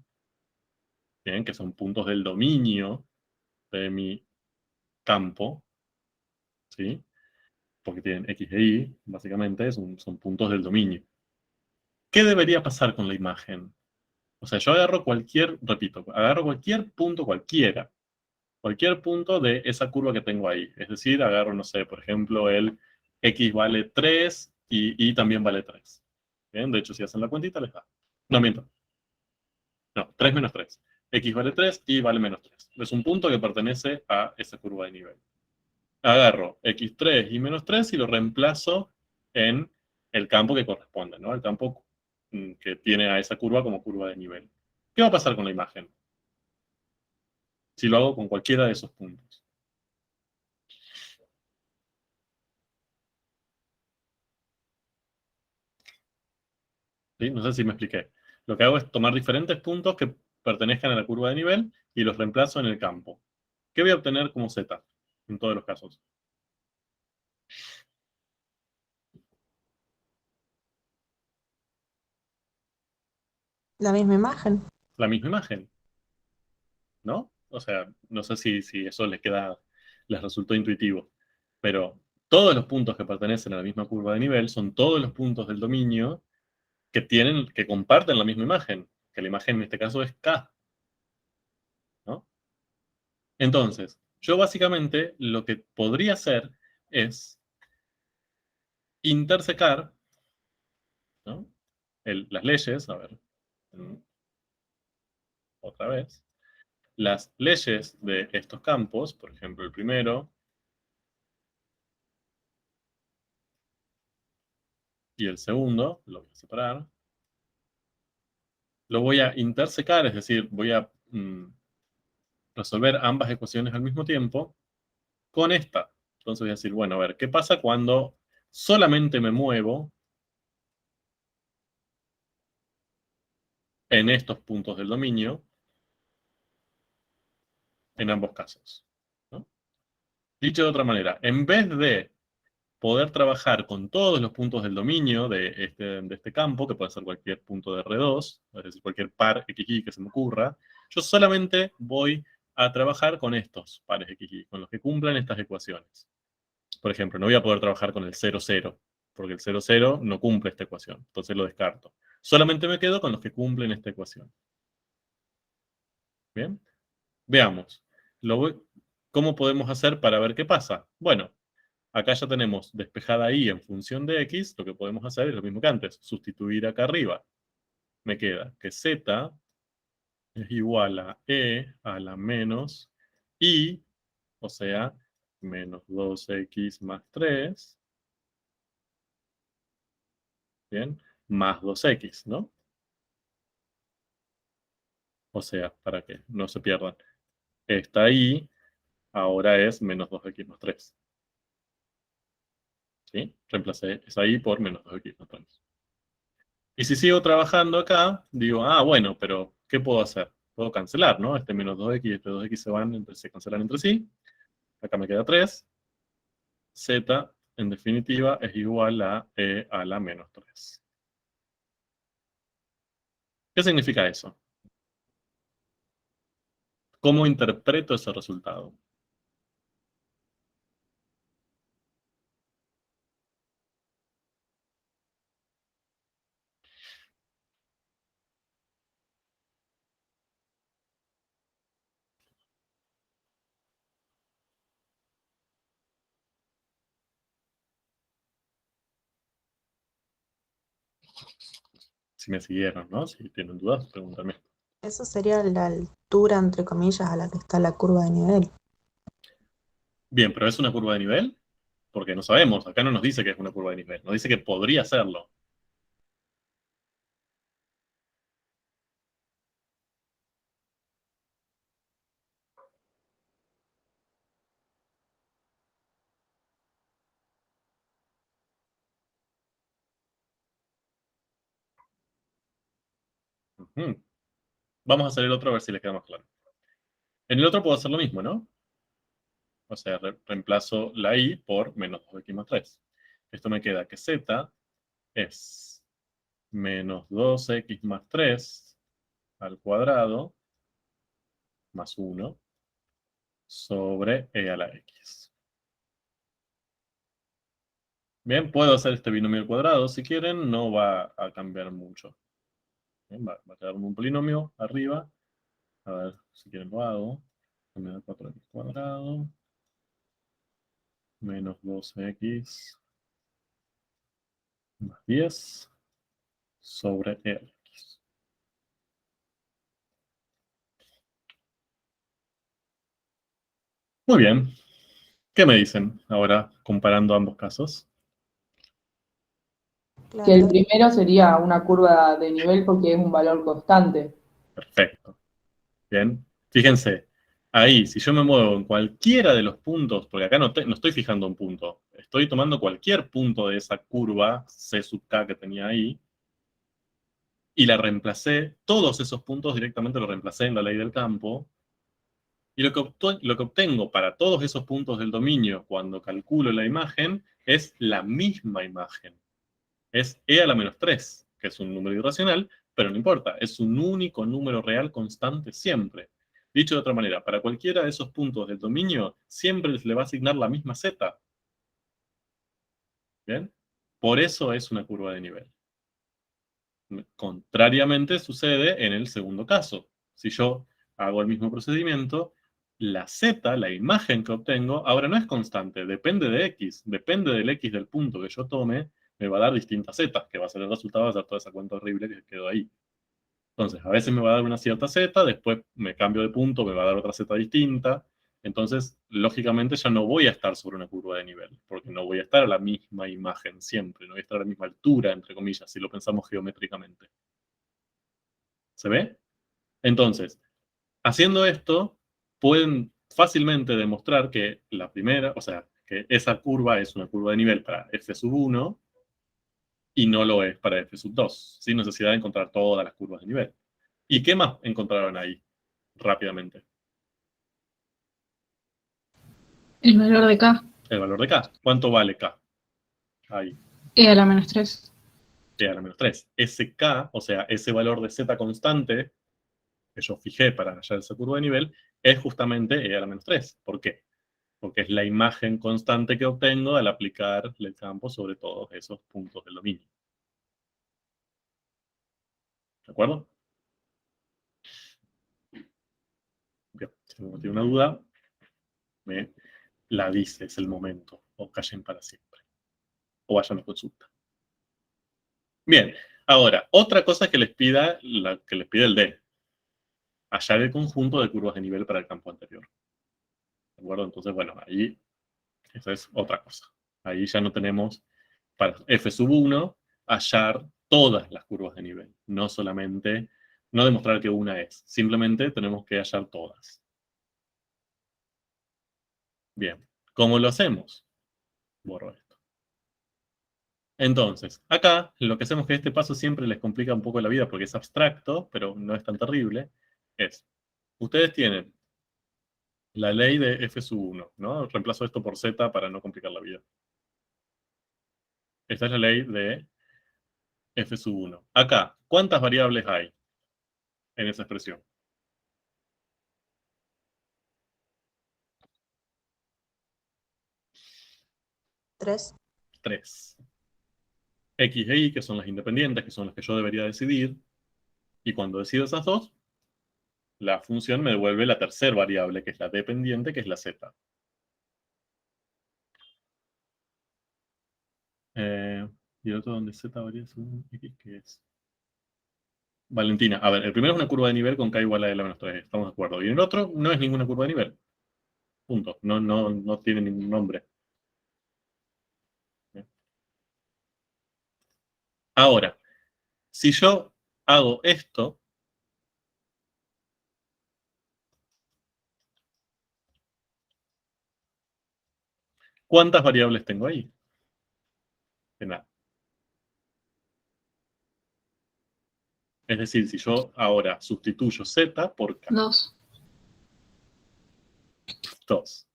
¿bien? Que son puntos del dominio de mi campo, ¿sí? Porque tienen X e Y, básicamente, son puntos del dominio. ¿Qué debería pasar con la imagen? O sea, yo agarro repito, agarro cualquier punto cualquiera, cualquier punto de esa curva que tengo ahí. Es decir, agarro, no sé, por ejemplo, el X vale 3 y Y también vale 3. Bien, de hecho, si hacen la cuentita, les da. No, miento. No, 3 menos 3. X vale 3, Y vale menos 3. Es un punto que pertenece a esa curva de nivel. Agarro X3 y menos 3 y lo reemplazo en el campo que corresponde, ¿no? El campo que tiene a esa curva como curva de nivel. ¿Qué va a pasar con la imagen? Si lo hago con cualquiera de esos puntos. ¿Sí? No sé si me expliqué. Lo que hago es tomar diferentes puntos que pertenezcan a la curva de nivel y los reemplazo en el campo. ¿Qué voy a obtener como Z en todos los casos? La misma imagen. La misma imagen, ¿no? O sea, no sé si eso les resultó intuitivo, pero todos los puntos que pertenecen a la misma curva de nivel son todos los puntos del dominio que comparten la misma imagen, que la imagen en este caso es K, ¿no? Entonces, yo básicamente lo que podría hacer es intersecar, ¿no? Las leyes, a ver, mm, otra vez, las leyes de estos campos, por ejemplo, el primero y el segundo, lo voy a separar, lo voy a intersecar, es decir, voy a resolver ambas ecuaciones al mismo tiempo con esta. Entonces voy a decir, bueno, a ver, ¿qué pasa cuando solamente me muevo en estos puntos del dominio en ambos casos? ¿No? Dicho de otra manera, en vez de poder trabajar con todos los puntos del dominio de este campo, que puede ser cualquier punto de R2, es decir, cualquier par XY que se me ocurra, yo solamente voy a trabajar con estos pares XY, con los que cumplan estas ecuaciones. Por ejemplo, no voy a poder trabajar con el 0, 0, porque el 0, 0 no cumple esta ecuación, entonces lo descarto. Solamente me quedo con los que cumplen esta ecuación. ¿Bien? Veamos. ¿Cómo podemos hacer para ver qué pasa? Bueno, acá ya tenemos despejada y en función de x, lo que podemos hacer es lo mismo que antes, sustituir acá arriba. Me queda que z es igual a e a la menos y, o sea, menos 2x más 3, ¿bien? Más 2x, ¿no? O sea, para que no se pierdan. Esta y ahora es menos 2x más 3. ¿Sí? Reemplacé esa y por menos 2x más 3. Y si sigo trabajando acá, digo, ah, bueno, pero ¿qué puedo hacer? Puedo cancelar, ¿no? Este menos 2x y este 2x se cancelan entre sí. Acá me queda 3. Z, en definitiva, es igual a e a la menos 3. ¿Qué significa eso? ¿Cómo interpreto ese resultado? Si me siguieron, ¿no? Si tienen dudas, pregúntame. Eso sería la altura, entre comillas, a la que está la curva de nivel. Bien, pero ¿es una curva de nivel? Porque no sabemos, acá no nos dice que es una curva de nivel, nos dice que podría serlo. Ujú. Vamos a hacer el otro a ver si les queda más claro. En el otro puedo hacer lo mismo, ¿no? O sea, reemplazo la i por menos 2x más 3. Esto me queda que z es menos 2x más 3 al cuadrado más 1 sobre e a la x. Bien, puedo hacer este binomio al cuadrado si quieren, no va a cambiar mucho. Bien, va a quedar un polinomio arriba. A ver, si quieren lo hago. Me da 4x cuadrado menos 12x más 10 sobre e a la x. Muy bien. ¿Qué me dicen ahora comparando ambos casos? Que el Claro. primero sería una curva de nivel porque es un valor constante. Perfecto. Bien. Fíjense, ahí, si yo me muevo en cualquiera de los puntos, porque acá no estoy fijando un punto, estoy tomando cualquier punto de esa curva C sub k que tenía ahí, y la reemplacé, todos esos puntos directamente los reemplacé en la ley del campo, y lo que obtengo para todos esos puntos del dominio cuando calculo la imagen es la misma imagen. Es e a la menos 3, que es un número irracional, pero no importa, es un único número real constante siempre. Dicho de otra manera, para cualquiera de esos puntos del dominio, siempre se le va a asignar la misma z. ¿Bien? Por eso es una curva de nivel. Contrariamente sucede en el segundo caso. Si yo hago el mismo procedimiento, la z, la imagen que obtengo, ahora no es constante, depende de x, depende del x del punto que yo tome, me va a dar distintas z, que va a ser el resultado de hacer toda esa cuenta horrible que quedó ahí. Entonces, a veces me va a dar una cierta z, después me cambio de punto, me va a dar otra z distinta. Entonces, lógicamente ya no voy a estar sobre una curva de nivel, porque no voy a estar a la misma imagen siempre, no voy a estar a la misma altura, entre comillas, si lo pensamos geométricamente. ¿Se ve? Entonces, haciendo esto, pueden fácilmente demostrar que la primera, o sea, que esa curva es una curva de nivel para f sub 1 y no lo es para f sub 2, sin necesidad de encontrar todas las curvas de nivel. ¿Y qué más encontraron ahí? Rápidamente. El valor de K, El valor de K. ¿Cuánto vale K? Ahí, E a la menos 3. E a la menos 3. Ese K, o sea, ese valor de Z constante que yo fijé para hallar esa curva de nivel, es justamente E a la menos 3. ¿Por qué? Porque es la imagen constante que obtengo al aplicar el campo sobre todos esos puntos del dominio. ¿De acuerdo? Bien. Si alguno tiene una duda, me la dice, es el momento. O callen para siempre. O vayan a consulta. Bien, ahora, otra cosa que les pida, que les pide el D. Hallar el conjunto de curvas de nivel para el campo anterior. ¿De acuerdo? Entonces, bueno, ahí esa es otra cosa. Ahí ya no tenemos para f sub 1 hallar todas las curvas de nivel, no solamente, no demostrar que una es, simplemente tenemos que hallar todas. Bien, ¿cómo lo hacemos? Borro esto. Entonces, acá lo que hacemos, que este paso siempre les complica un poco la vida porque es abstracto, pero no es tan terrible, es, ustedes tienen la ley de f sub 1, ¿no? Reemplazo esto por z para no complicar la vida. Esta es la ley de f sub 1. Acá, ¿cuántas variables hay en esa expresión? 3. 3. X e Y, que son las independientes, que son las que yo debería decidir. Y cuando decido esas dos, la función me devuelve la tercera variable, que es la dependiente, que es la z. Y el otro donde z varía según x, que es. Valentina, a ver, el primero es una curva de nivel con k igual a l menos 3, estamos de acuerdo. Y el otro no es ninguna curva de nivel. Punto. No tiene ningún nombre. Ahora, si yo hago esto, ¿cuántas variables tengo ahí? De nada. Es decir, si yo ahora sustituyo z por k. 2. 2.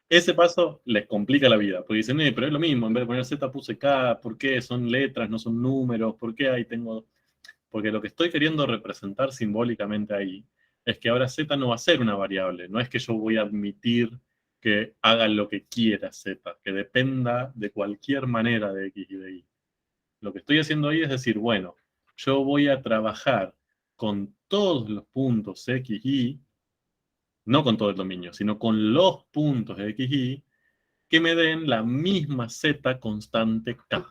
Ese paso les complica la vida, porque dicen, pero es lo mismo, en vez de poner Z puse K, ¿por qué? Son letras, no son números, ¿por qué ahí tengo...? Porque lo que estoy queriendo representar simbólicamente ahí es que ahora Z no va a ser una variable, no es que yo voy a admitir que haga lo que quiera Z, que dependa de cualquier manera de X y de Y. Lo que estoy haciendo ahí es decir, bueno, yo voy a trabajar con todos los puntos X, Y, no con todo el dominio, sino con los puntos X, Y, que me den la misma z constante k.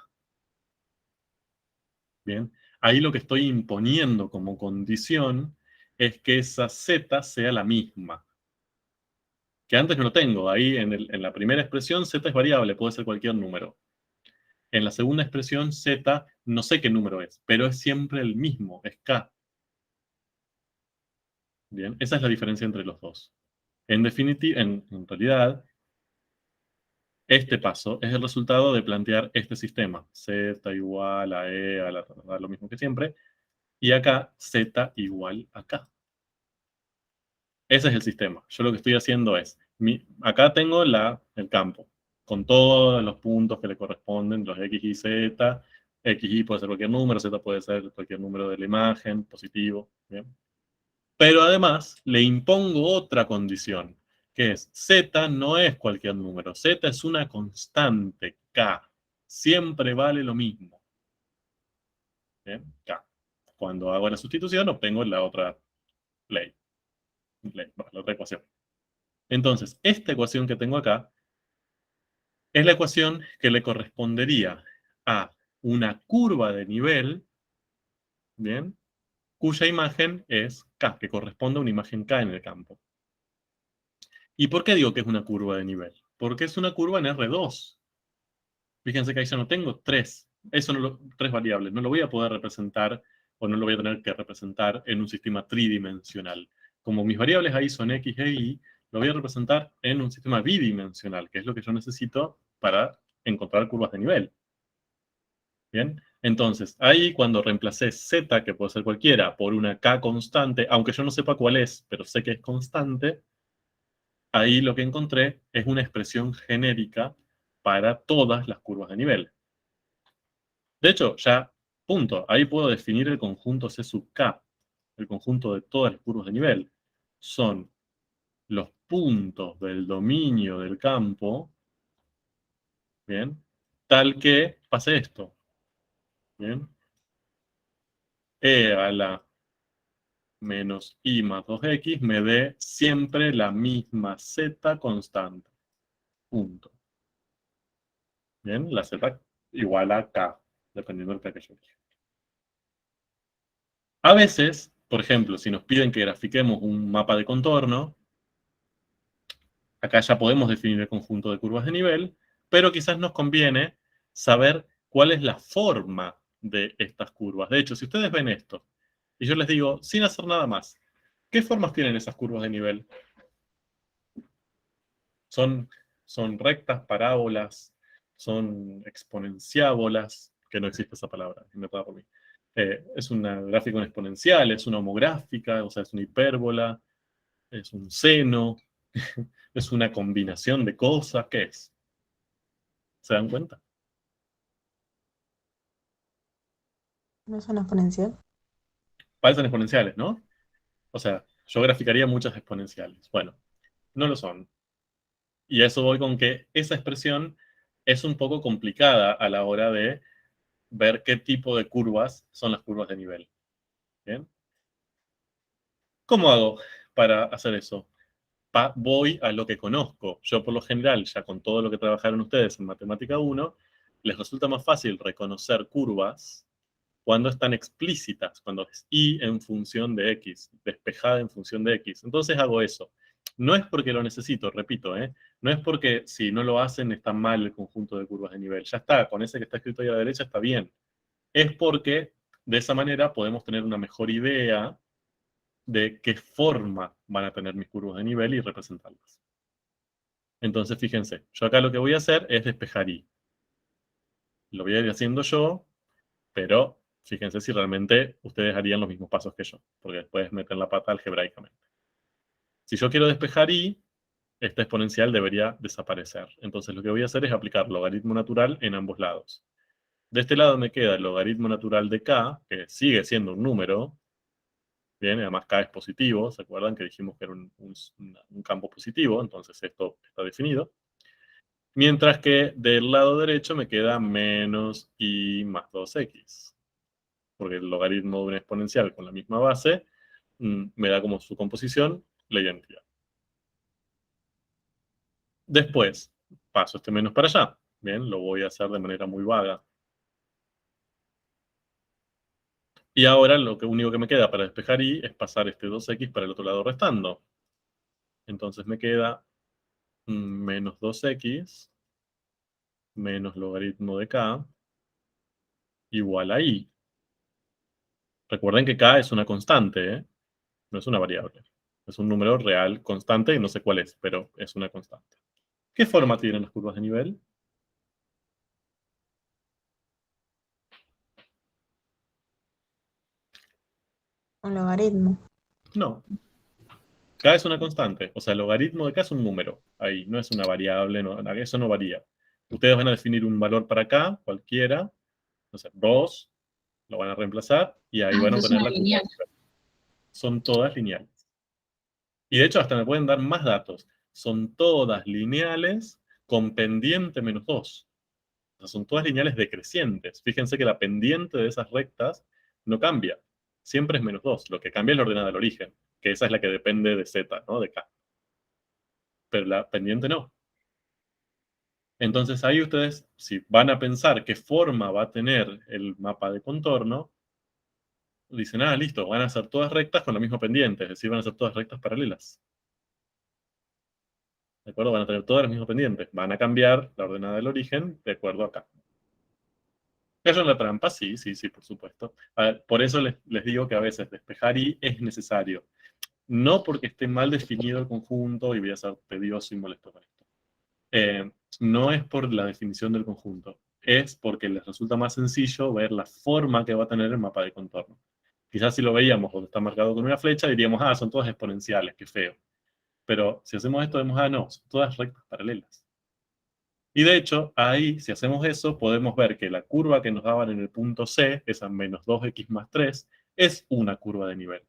Bien, ahí lo que estoy imponiendo como condición es que esa z sea la misma. que antes no lo tengo. Ahí en la primera expresión z es variable, puede ser cualquier número. En la segunda expresión z no sé qué número es, pero es siempre el mismo, es k. Bien, esa es la diferencia entre los dos. En definitiva, en realidad, este paso es el resultado de plantear este sistema. Z igual a E, a lo mismo que siempre. Y acá, Z igual a K. Ese es el sistema. Yo lo que estoy haciendo es, acá tengo el campo, con todos los puntos que le corresponden, los X y Z. XY puede ser cualquier número, Z puede ser cualquier número de la imagen, positivo. ¿Bien? Pero además, le impongo otra condición, que es Z no es cualquier número. Z es una constante, K. Siempre vale lo mismo. ¿Bien? K. Cuando hago la sustitución, obtengo la otra ley. La otra ecuación. Entonces, esta ecuación que tengo acá es la ecuación que le correspondería a una curva de nivel, ¿bien? Cuya imagen es K, que corresponde a una imagen K en el campo. ¿Y por qué digo que es una curva de nivel? Porque es una curva en R2. Fíjense que ahí ya no tengo tres. Tres variables. No lo voy a poder representar o no lo voy a tener que representar en un sistema tridimensional. Como mis variables ahí son X e Y, lo voy a representar en un sistema bidimensional, que es lo que yo necesito para encontrar curvas de nivel. ¿Bien? Entonces, ahí cuando reemplacé Z, que puede ser cualquiera, por una K constante, aunque yo no sepa cuál es, pero sé que es constante, ahí lo que encontré es una expresión genérica para todas las curvas de nivel. De hecho, ya, punto, ahí puedo definir el conjunto C sub K, el conjunto de todas las curvas de nivel. Son los puntos del dominio del campo, ¿bien? Tal que pase esto, ¿bien? E a la menos I más 2X me dé siempre la misma Z constante. Punto. ¿Bien? La Z igual a K, dependiendo del K que yo elija. A veces, por ejemplo, si nos piden que grafiquemos un mapa de contorno, acá ya podemos definir el conjunto de curvas de nivel, pero quizás nos conviene saber cuál es la forma de estas curvas. De hecho, si ustedes ven esto, y yo les digo, sin hacer nada más, ¿qué formas tienen esas curvas de nivel? Son rectas, parábolas, son exponenciábolas, que no existe esa palabra, inventada por mí. Es una gráfica exponencial, es una homográfica, o sea, es una hipérbola, es un seno, es una combinación de cosas. ¿Qué es? ¿Se dan cuenta? ¿No es una exponencial? Parecen exponenciales, ¿no? O sea, yo graficaría muchas exponenciales. Bueno, no lo son. Y a eso voy con que esa expresión es un poco complicada a la hora de ver qué tipo de curvas son las curvas de nivel. ¿Bien? ¿Cómo hago para hacer eso? Voy a lo que conozco. Yo, por lo general, ya con todo lo que trabajaron ustedes en Matemática 1, les resulta más fácil reconocer curvas cuando están explícitas, cuando es y en función de x, despejada en función de x. Entonces hago eso. No es porque lo necesito, repito, no es porque si no lo hacen está mal el conjunto de curvas de nivel. Ya está, con ese que está escrito ahí a la derecha está bien. Es porque de esa manera podemos tener una mejor idea de qué forma van a tener mis curvas de nivel y representarlas. Entonces, fíjense, yo acá lo que voy a hacer es despejar y. Lo voy a ir haciendo yo, pero fíjense si realmente ustedes harían los mismos pasos que yo, porque después meten la pata algebraicamente. Si yo quiero despejar y, esta exponencial debería desaparecer. Entonces lo que voy a hacer es aplicar logaritmo natural en ambos lados. De este lado me queda el logaritmo natural de k, que sigue siendo un número. Bien, además k es positivo, ¿se acuerdan que dijimos que era un campo positivo? Entonces esto está definido. Mientras que del lado derecho me queda menos i más 2x. Porque el logaritmo de una exponencial con la misma base me da como su composición la identidad. Después, paso este menos para allá. Bien, lo voy a hacer de manera muy vaga. Y ahora lo único que me queda para despejar y es pasar este 2x para el otro lado restando. Entonces me queda menos 2x menos logaritmo de k igual a i. Recuerden que k es una constante, ¿eh? No es una variable. Es un número real constante y no sé cuál es, pero es una constante. ¿Qué forma tienen las curvas de nivel? Un logaritmo. No. K es una constante. O sea, el logaritmo de K es un número. Ahí, no es una variable, no, eso no varía. Ustedes van a definir un valor para K, cualquiera, no sé, 2, lo van a reemplazar y ahí van a Es obtener una la curva de lineal. nivel. Son todas lineales. Y de hecho hasta me pueden dar más datos. Son todas lineales con pendiente menos 2. O sea, son todas lineales decrecientes. Fíjense que la pendiente de esas rectas no cambia. Siempre es menos 2. Lo que cambia es la ordenada del origen, que esa es la que depende de Z, ¿no? De K. Pero la pendiente no. Entonces ahí ustedes, si van a pensar qué forma va a tener el mapa de contorno, dicen, ah, listo, van a ser todas rectas con la misma pendiente, es decir, van a ser todas rectas paralelas. ¿De acuerdo? Van a tener todas las mismas pendientes. Van a cambiar la ordenada del origen de acuerdo a acá. ¿Eso es la trampa? Sí, sí, sí, por supuesto. A ver, por eso les digo que a veces despejar y es necesario. No porque esté mal definido el conjunto y voy a ser tedioso y molesto con esto. No es por la definición del conjunto, es porque les resulta más sencillo ver la forma que va a tener el mapa de contorno. Quizás si lo veíamos donde está marcado con una flecha, diríamos, ah, son todas exponenciales, qué feo. Pero si hacemos esto, vemos, ah, no, son todas rectas paralelas. Y de hecho, ahí, si hacemos eso, podemos ver que la curva que nos daban en el punto C, esa menos 2x más 3, es una curva de nivel.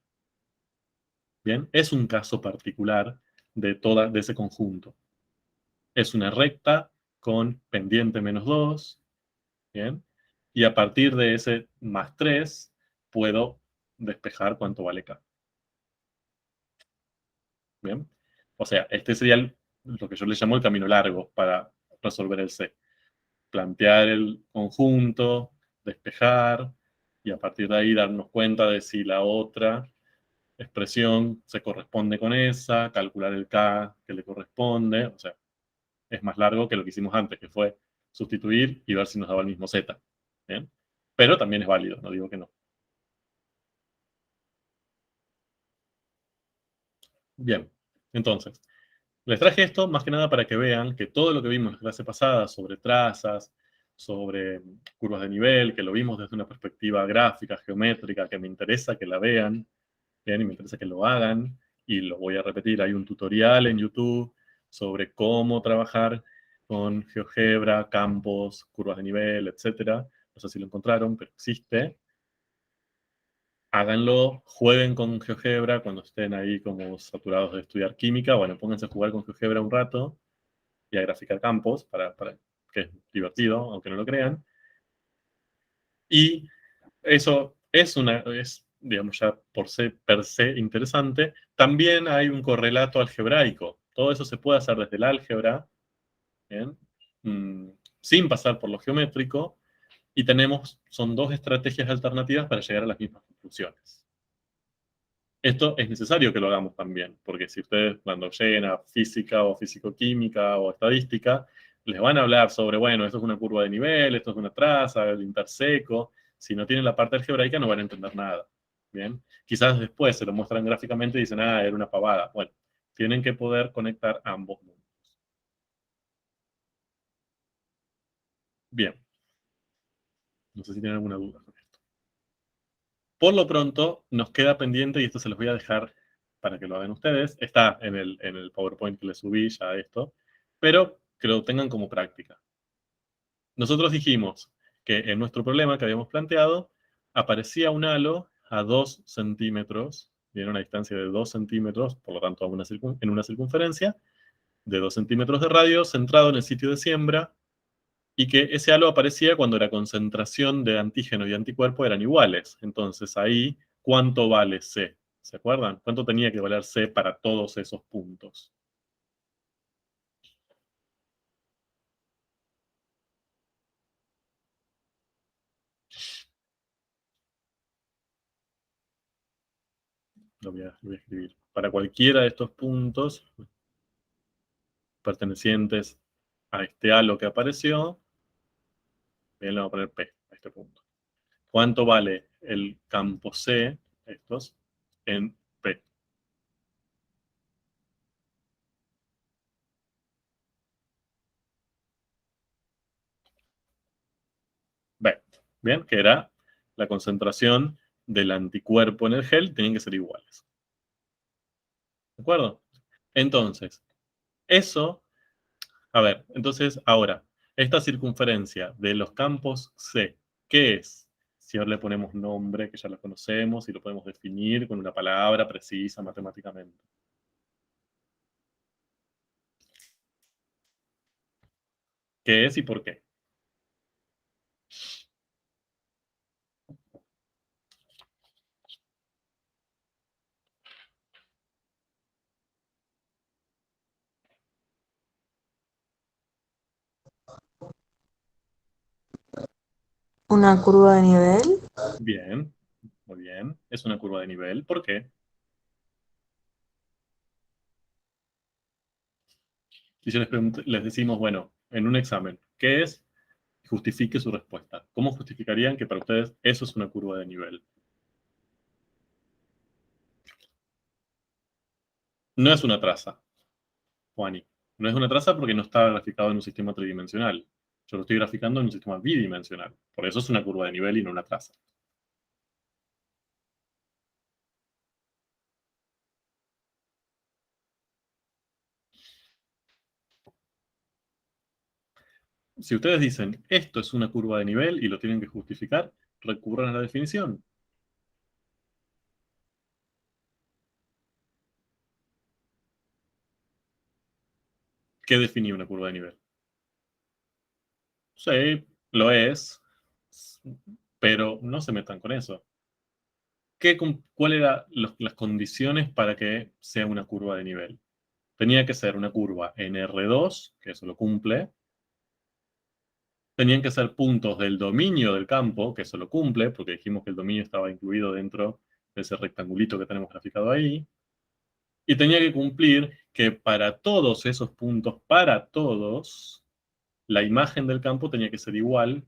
¿Bien? Es un caso particular de ese conjunto. Es una recta con pendiente menos 2, ¿bien? Y a partir de ese más 3, puedo despejar cuánto vale K. ¿Bien? O sea, este sería lo que yo le llamo el camino largo para resolver el C. Plantear el conjunto, despejar, y a partir de ahí darnos cuenta de si la otra expresión se corresponde con esa, calcular el K que le corresponde, o sea, es más largo que lo que hicimos antes, que fue sustituir y ver si nos daba el mismo Z. ¿Bien? Pero también es válido, no digo que no. Bien, entonces, les traje esto más que nada para que vean que todo lo que vimos en la clase pasada sobre trazas, sobre curvas de nivel, que lo vimos desde una perspectiva gráfica, geométrica, que me interesa que la vean, bien, y me interesa que lo hagan, y lo voy a repetir, hay un tutorial en YouTube sobre cómo trabajar con GeoGebra, campos, curvas de nivel, etcétera. No sé si lo encontraron, pero existe. Háganlo, jueguen con GeoGebra cuando estén ahí como saturados de estudiar química. Bueno, pónganse a jugar con GeoGebra un rato y a graficar campos, para que es divertido, aunque no lo crean. Y eso es, digamos, ya per se interesante. También hay un correlato algebraico. Todo eso se puede hacer desde el álgebra, ¿bien? Mm, sin pasar por lo geométrico. Y son dos estrategias alternativas para llegar a las mismas conclusiones. Esto es necesario que lo hagamos también, porque si ustedes cuando lleguen a física o fisicoquímica o estadística, les van a hablar sobre, bueno, esto es una curva de nivel, esto es una traza, el interseco. Si no tienen la parte algebraica no van a entender nada. ¿Bien? Quizás después se lo muestran gráficamente y dicen, ah, era una pavada. Bueno, tienen que poder conectar ambos mundos. Bien, no sé si tienen alguna duda con esto. Por lo pronto, nos queda pendiente, y esto se los voy a dejar para que lo hagan ustedes. Está en el PowerPoint que les subí ya esto, pero que lo tengan como práctica. Nosotros dijimos que en nuestro problema que habíamos planteado, aparecía un halo a 2 centímetros, y en una distancia de 2 centímetros, por lo tanto en una circunferencia de 2 centímetros de radio, centrado en el sitio de siembra, y que ese halo aparecía cuando la concentración de antígeno y anticuerpo eran iguales. Entonces ahí, ¿cuánto vale C? ¿Se acuerdan? ¿Cuánto tenía que valer C para todos esos puntos? Lo voy a escribir. Para cualquiera de estos puntos, pertenecientes a este halo que apareció, bien, le vamos a poner P a este punto. ¿Cuánto vale el campo C, estos, en P? B, bien, que era la concentración del anticuerpo en el gel, tenían que ser iguales. ¿De acuerdo? Entonces, eso, a ver, entonces ahora, esta circunferencia de los campos C, ¿qué es? Si ahora le ponemos nombre, que ya lo conocemos, y lo podemos definir con una palabra precisa matemáticamente. ¿Qué es y por qué? Una curva de nivel. Bien, muy bien. Es una curva de nivel. ¿Por qué? Si yo les decimos, bueno, en un examen, ¿qué es? Justifique su respuesta. ¿Cómo justificarían que para ustedes eso es una curva de nivel? No es una traza, Juani. No es una traza porque no está graficado en un sistema tridimensional. Yo lo estoy graficando en un sistema bidimensional. Por eso es una curva de nivel y no una traza. Si ustedes dicen, esto es una curva de nivel y lo tienen que justificar, recurran a la definición. ¿Qué define una curva de nivel? Sí, lo es, pero no se metan con eso. ¿Cuáles eran las condiciones para que sea una curva de nivel? Tenía que ser una curva en R2, que eso lo cumple. Tenían que ser puntos del dominio del campo, que eso lo cumple, porque dijimos que el dominio estaba incluido dentro de ese rectangulito que tenemos graficado ahí. Y tenía que cumplir que para todos esos puntos, para todos, la imagen del campo tenía que ser igual,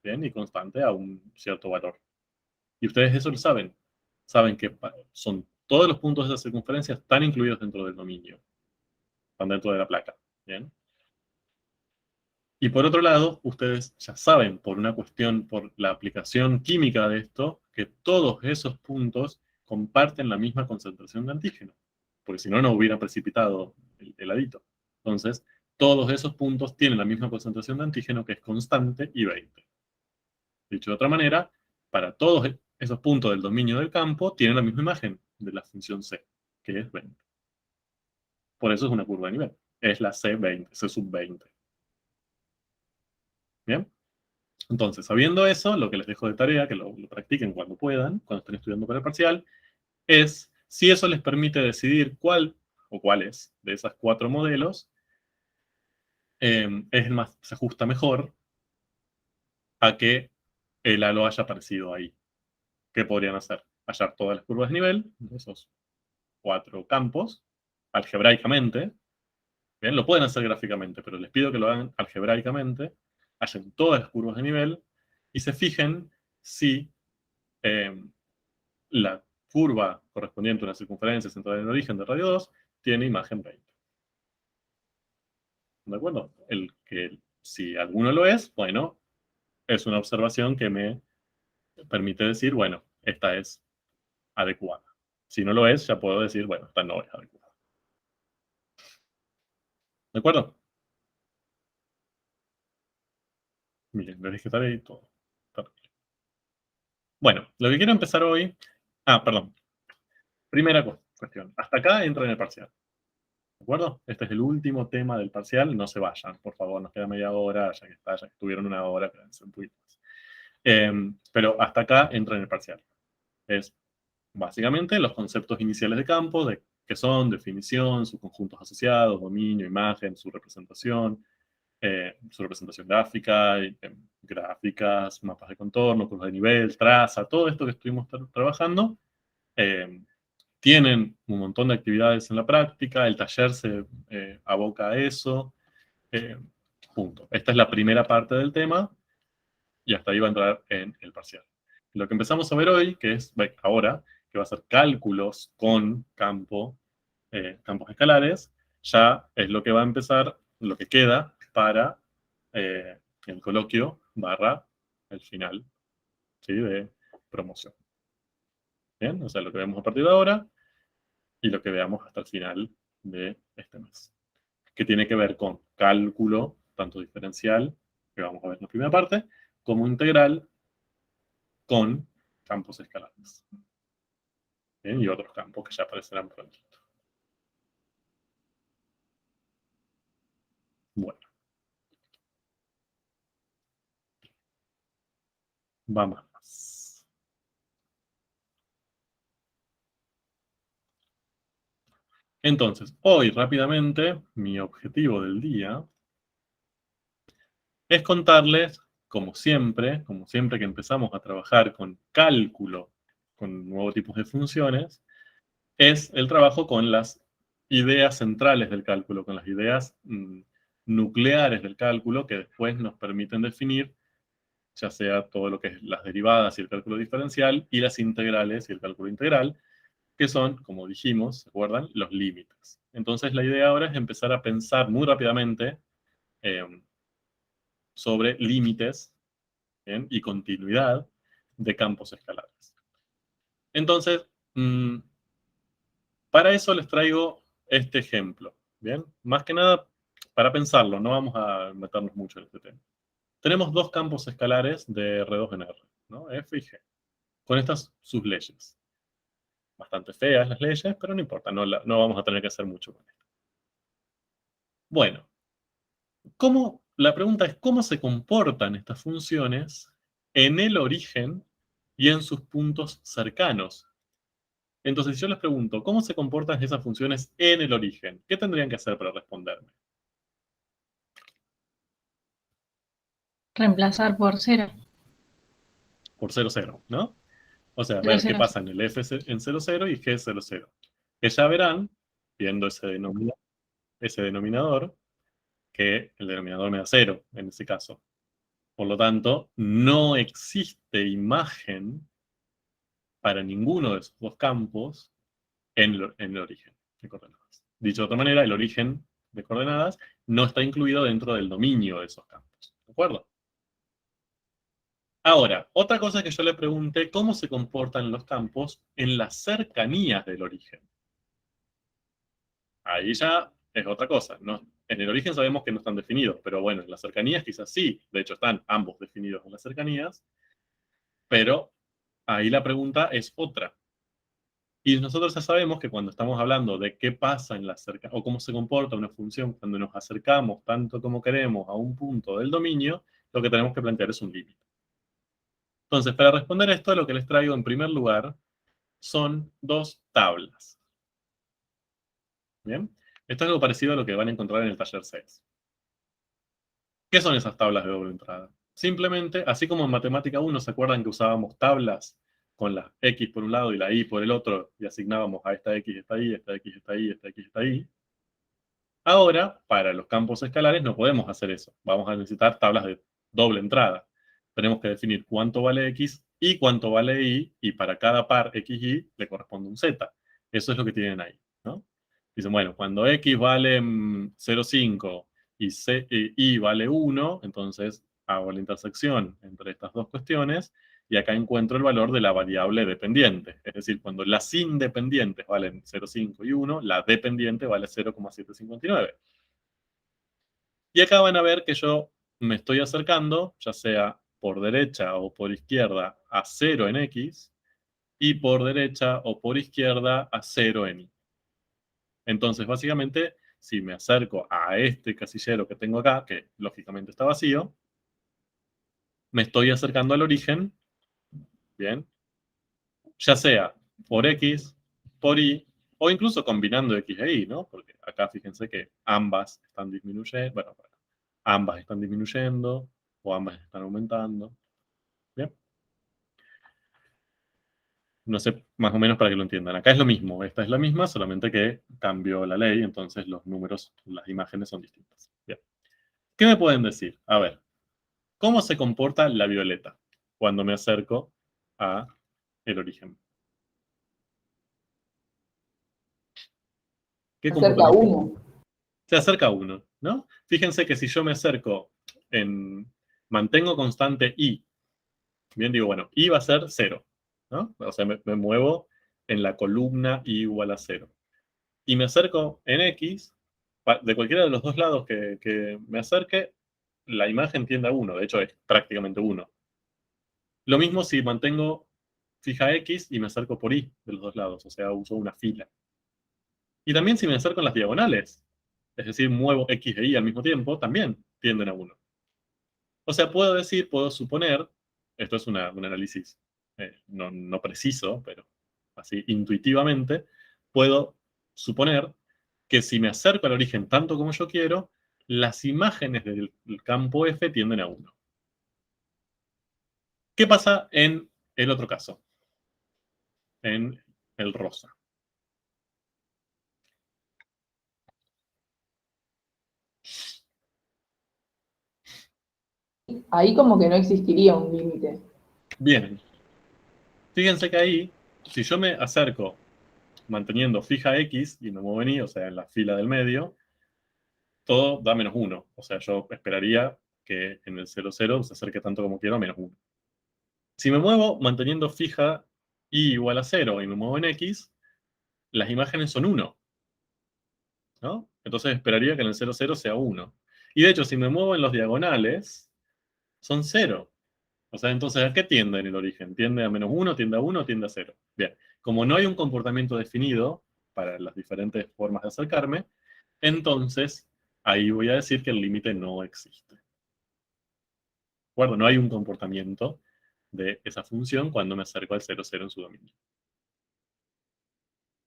¿bien? Y constante a un cierto valor. Y ustedes eso lo saben. Saben que son todos los puntos de esa circunferencia están incluidos dentro del dominio. Están dentro de la placa. ¿Bien? Y por otro lado, ustedes ya saben, por una cuestión, por la aplicación química de esto, que todos esos puntos comparten la misma concentración de antígeno. Porque si no, no hubiera precipitado el heladito. Entonces, todos esos puntos tienen la misma concentración de antígeno, que es constante, y 20. Dicho de otra manera, para todos esos puntos del dominio del campo, tienen la misma imagen de la función C, que es 20. Por eso es una curva de nivel. Es la C20, C sub 20. ¿Bien? Entonces, sabiendo eso, lo que les dejo de tarea, que lo practiquen cuando puedan, cuando estén estudiando para el parcial, es si eso les permite decidir cuál o cuáles de esas 4 modelos es el más, se ajusta mejor a que el halo haya aparecido ahí. ¿Qué podrían hacer? Hallar todas las curvas de nivel, de esos 4 campos, algebraicamente. Bien, lo pueden hacer gráficamente, pero les pido que lo hagan algebraicamente, hallen todas las curvas de nivel y se fijen si la curva correspondiente a una circunferencia centrada en el origen de radio 2 tiene imagen 20. ¿De acuerdo? Si alguno lo es, bueno, es una observación que me permite decir, bueno, esta es adecuada. Si no lo es, ya puedo decir, bueno, esta no es adecuada. ¿De acuerdo? Miren, les dije tarea y todo. Bueno, lo que quiero empezar hoy... perdón. Primera cuestión. Hasta acá entra en el parcial. ¿De acuerdo? Este es el último tema del parcial. No se vayan, por favor. Nos queda media hora, ya que estuvieron una hora, quédense un poquito más. Pero hasta acá entra en el parcial. Es básicamente los conceptos iniciales de campo, que son definición, sus conjuntos asociados, dominio, imagen, su representación gráfica, gráficas, mapas de contorno, curvas de nivel, traza, todo esto que estuvimos trabajando, tienen un montón de actividades en la práctica, el taller se aboca a eso, punto. Esta es la primera parte del tema, y hasta ahí va a entrar en el parcial. Lo que empezamos a ver hoy, que es ahora, que va a ser cálculos con campos escalares, ya es lo que va a empezar, lo que queda para el coloquio / el final, ¿sí? De promoción. ¿Bien? O sea, lo que vemos a partir de ahora y lo que veamos hasta el final de este mes. Que tiene que ver con cálculo, tanto diferencial, que vamos a ver en la primera parte, como integral con campos escalares. ¿Bien? Y otros campos que ya aparecerán pronto. Bueno. Vamos. Entonces, hoy rápidamente, mi objetivo del día es contarles, como siempre que empezamos a trabajar con cálculo, con nuevos tipos de funciones, es el trabajo con las ideas centrales del cálculo, con las ideas nucleares del cálculo que después nos permiten definir, ya sea todo lo que es las derivadas y el cálculo diferencial, y las integrales y el cálculo integral, que son, como dijimos, ¿se acuerdan? Los límites. Entonces la idea ahora es empezar a pensar muy rápidamente sobre límites, ¿bien? Y continuidad de campos escalares. Entonces, para eso les traigo este ejemplo, ¿bien? Más que nada para pensarlo, no vamos a meternos mucho en este tema. Tenemos dos campos escalares de R2 en R, ¿no? F y G, con estas sus leyes. Bastante feas las leyes, pero no importa, no vamos a tener que hacer mucho con esto. Bueno, la pregunta es cómo se comportan estas funciones en el origen y en sus puntos cercanos. Entonces, si yo les pregunto, ¿cómo se comportan esas funciones en el origen? ¿Qué tendrían que hacer para responderme? Reemplazar por 0. Por 0, 0, ¿no? O sea, 0, ver qué 0. pasa en el F en 0, 0 y G 0, 0. Que ya verán, viendo ese denominador, que el denominador me da 0 en ese caso. Por lo tanto, no existe imagen para ninguno de esos dos campos en el origen de coordenadas. Dicho de otra manera, el origen de coordenadas no está incluido dentro del dominio de esos campos. ¿De acuerdo? Ahora, otra cosa que yo le pregunté, ¿cómo se comportan los campos en las cercanías del origen? Ahí ya es otra cosa. En el origen sabemos que no están definidos, pero bueno, en las cercanías quizás sí. De hecho, están ambos definidos en las cercanías, pero ahí la pregunta es otra. Y nosotros ya sabemos que cuando estamos hablando de qué pasa en la cercanía, o cómo se comporta una función cuando nos acercamos tanto como queremos a un punto del dominio, lo que tenemos que plantear es un límite. Entonces, para responder esto, lo que les traigo en primer lugar son dos tablas. ¿Bien? Esto es algo parecido a lo que van a encontrar en el taller 6. ¿Qué son esas tablas de doble entrada? Simplemente, así como en Matemática 1, ¿se acuerdan que usábamos tablas con la X por un lado y la Y por el otro, y asignábamos a esta X está ahí, esta X está ahí, esta X está ahí? Ahora, para los campos escalares no podemos hacer eso. Vamos a necesitar tablas de doble entrada. Tenemos que definir cuánto vale X y cuánto vale Y, y para cada par X y Y le corresponde un Z. Eso es lo que tienen ahí, ¿no? Dicen, bueno, cuando X vale 0,5 y Y vale 1, entonces hago la intersección entre estas dos cuestiones y acá encuentro el valor de la variable dependiente. Es decir, cuando las independientes valen 0,5 y 1, la dependiente vale 0,759. Y acá van a ver que yo me estoy acercando, ya sea por derecha o por izquierda, a 0 en X, y por derecha o por izquierda a 0 en Y. Entonces, básicamente, si me acerco a este casillero que tengo acá, que lógicamente está vacío, me estoy acercando al origen, ¿bien? Ya sea por X, por Y, o incluso combinando X e Y, ¿no? Porque acá fíjense que ambas están disminuyendo, bueno, ambas están disminuyendo o ambas están aumentando, ¿bien? No sé, más o menos para que lo entiendan. Acá es lo mismo, esta es la misma, solamente que cambió la ley, entonces los números, las imágenes son distintas. Bien. ¿Qué me pueden decir? A ver, ¿cómo se comporta la violeta cuando me acerco a el origen? ¿Qué Acerca comportamiento? uno. Se acerca a 1, ¿no? Fíjense que si yo me acerco mantengo constante i, bien digo, bueno, i va a ser 0, ¿no? O sea, me muevo en la columna i igual a 0. Y me acerco en x, de cualquiera de los dos lados que me acerque, la imagen tiende a 1, de hecho es prácticamente 1. Lo mismo si mantengo fija x y me acerco por y de los dos lados, o sea, uso una fila. Y también si me acerco en las diagonales, es decir, muevo x e y al mismo tiempo, también tienden a 1. O sea, puedo suponer, esto es un análisis no preciso, pero así intuitivamente, puedo suponer que si me acerco al origen tanto como yo quiero, las imágenes del campo F tienden a 1. ¿Qué pasa en el otro caso? En el rosa. Ahí como que no existiría un límite. Bien. Fíjense que ahí, si yo me acerco manteniendo fija X y me muevo en Y, o sea, en la fila del medio, todo da menos 1. O sea, yo esperaría que en el 0, 0 se acerque tanto como quiero a menos 1. Si me muevo manteniendo fija y igual a 0 y me muevo en X, las imágenes son 1, ¿no? Entonces esperaría que en el 0, 0 sea 1. Y de hecho, si me muevo en los diagonales, son 0. O sea, entonces, ¿a qué tiende en el origen? ¿Tiende a menos 1, tiende a 1, tiende a 0? Bien, como no hay un comportamiento definido para las diferentes formas de acercarme, entonces ahí voy a decir que el límite no existe. ¿De acuerdo? No hay un comportamiento de esa función cuando me acerco al 0, 0 en su dominio.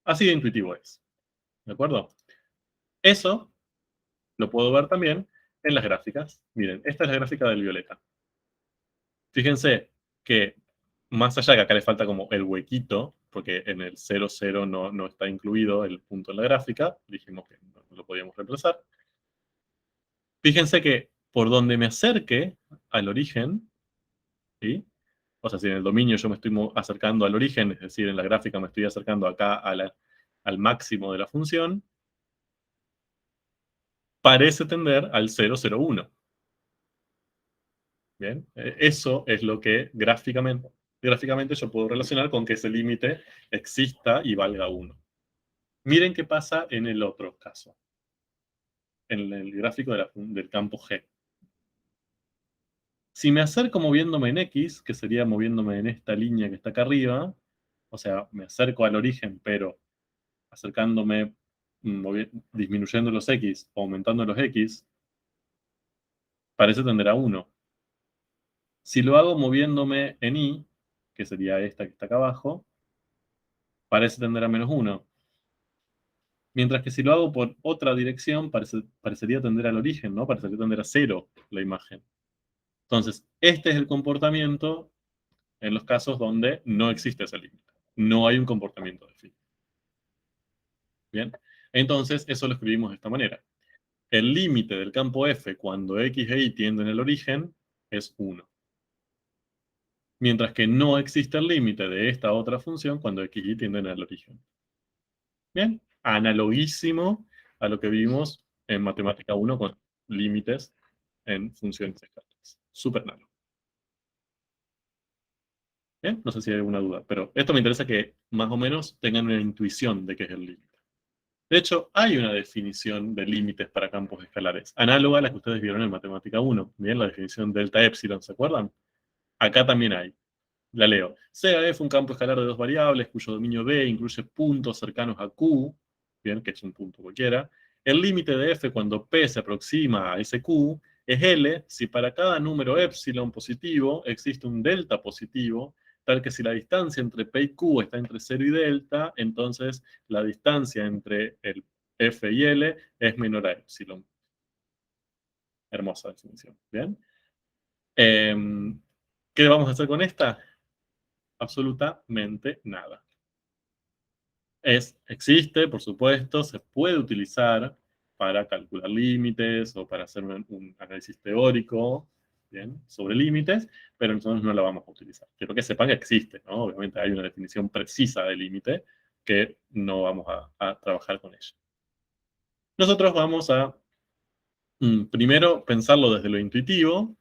Así de intuitivo es. ¿De acuerdo? Eso lo puedo ver también en las gráficas. Miren, esta es la gráfica del violeta. Fíjense que más allá que acá le falta como el huequito, porque en el 0, 0 no está incluido el punto en la gráfica, dijimos que no lo podíamos reemplazar. Fíjense que por donde me acerque al origen, ¿sí? O sea, si en el dominio yo me estoy acercando al origen, es decir, en la gráfica me estoy acercando acá al máximo de la función, parece tender al 0, 0, 1. Bien, eso es lo que gráficamente yo puedo relacionar con que ese límite exista y valga 1. Miren qué pasa en el otro caso, en el gráfico del campo G. Si me acerco moviéndome en X, que sería moviéndome en esta línea que está acá arriba, o sea, me acerco al origen, pero acercándome, disminuyendo los X o aumentando los X, parece tender a 1. Si lo hago moviéndome en Y, que sería esta que está acá abajo, parece tender a menos 1. Mientras que si lo hago por otra dirección, parecería tender al origen, ¿no? Parecería tender a 0 la imagen. Entonces, este es el comportamiento en los casos donde no existe ese límite. No hay un comportamiento definido. Bien, entonces eso lo escribimos de esta manera. El límite del campo F cuando X e Y tienden al origen es 1. Mientras que no existe el límite de esta otra función cuando X y Y tienden al origen. Bien, analoguísimo a lo que vimos en Matemática 1 con límites en funciones escalares. Súper análogo. Bien, no sé si hay alguna duda, pero esto me interesa que más o menos tengan una intuición de qué es el límite. De hecho, hay una definición de límites para campos escalares, análoga a la que ustedes vieron en Matemática 1. Bien, la definición delta epsilon, ¿se acuerdan? Acá también hay. La leo. Sea F un campo escalar de dos variables cuyo dominio B incluye puntos cercanos a Q, bien, que es un punto cualquiera. El límite de F cuando P se aproxima a ese Q es L si para cada número epsilon positivo existe un delta positivo, tal que si la distancia entre P y Q está entre 0 y delta, entonces la distancia entre el F y L es menor a epsilon. Hermosa definición. Bien. ¿Qué vamos a hacer con esta? absolutamente nada. Existe, por supuesto, se puede utilizar para calcular límites o para hacer un análisis teórico, ¿bien?, sobre límites, pero nosotros no la vamos a utilizar. Quiero que sepan que existe, ¿no? Obviamente hay una definición precisa de límite que no vamos a trabajar con ella. Nosotros vamos a primero pensarlo desde lo intuitivo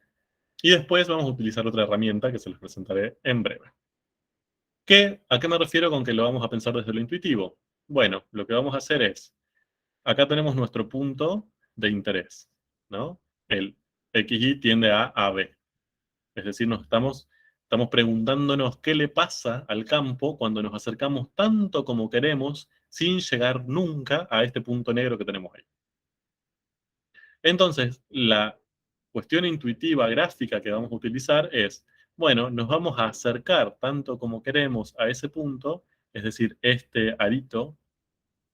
y después vamos a utilizar otra herramienta que se les presentaré en breve. ¿A qué me refiero con que lo vamos a pensar desde lo intuitivo? Bueno, lo que vamos a hacer es, acá tenemos nuestro punto de interés, ¿no? El XY tiende a AB. Es decir, estamos preguntándonos qué le pasa al campo cuando nos acercamos tanto como queremos sin llegar nunca a este punto negro que tenemos ahí. Entonces, la cuestión intuitiva gráfica que vamos a utilizar es, bueno, nos vamos a acercar tanto como queremos a ese punto, es decir, este arito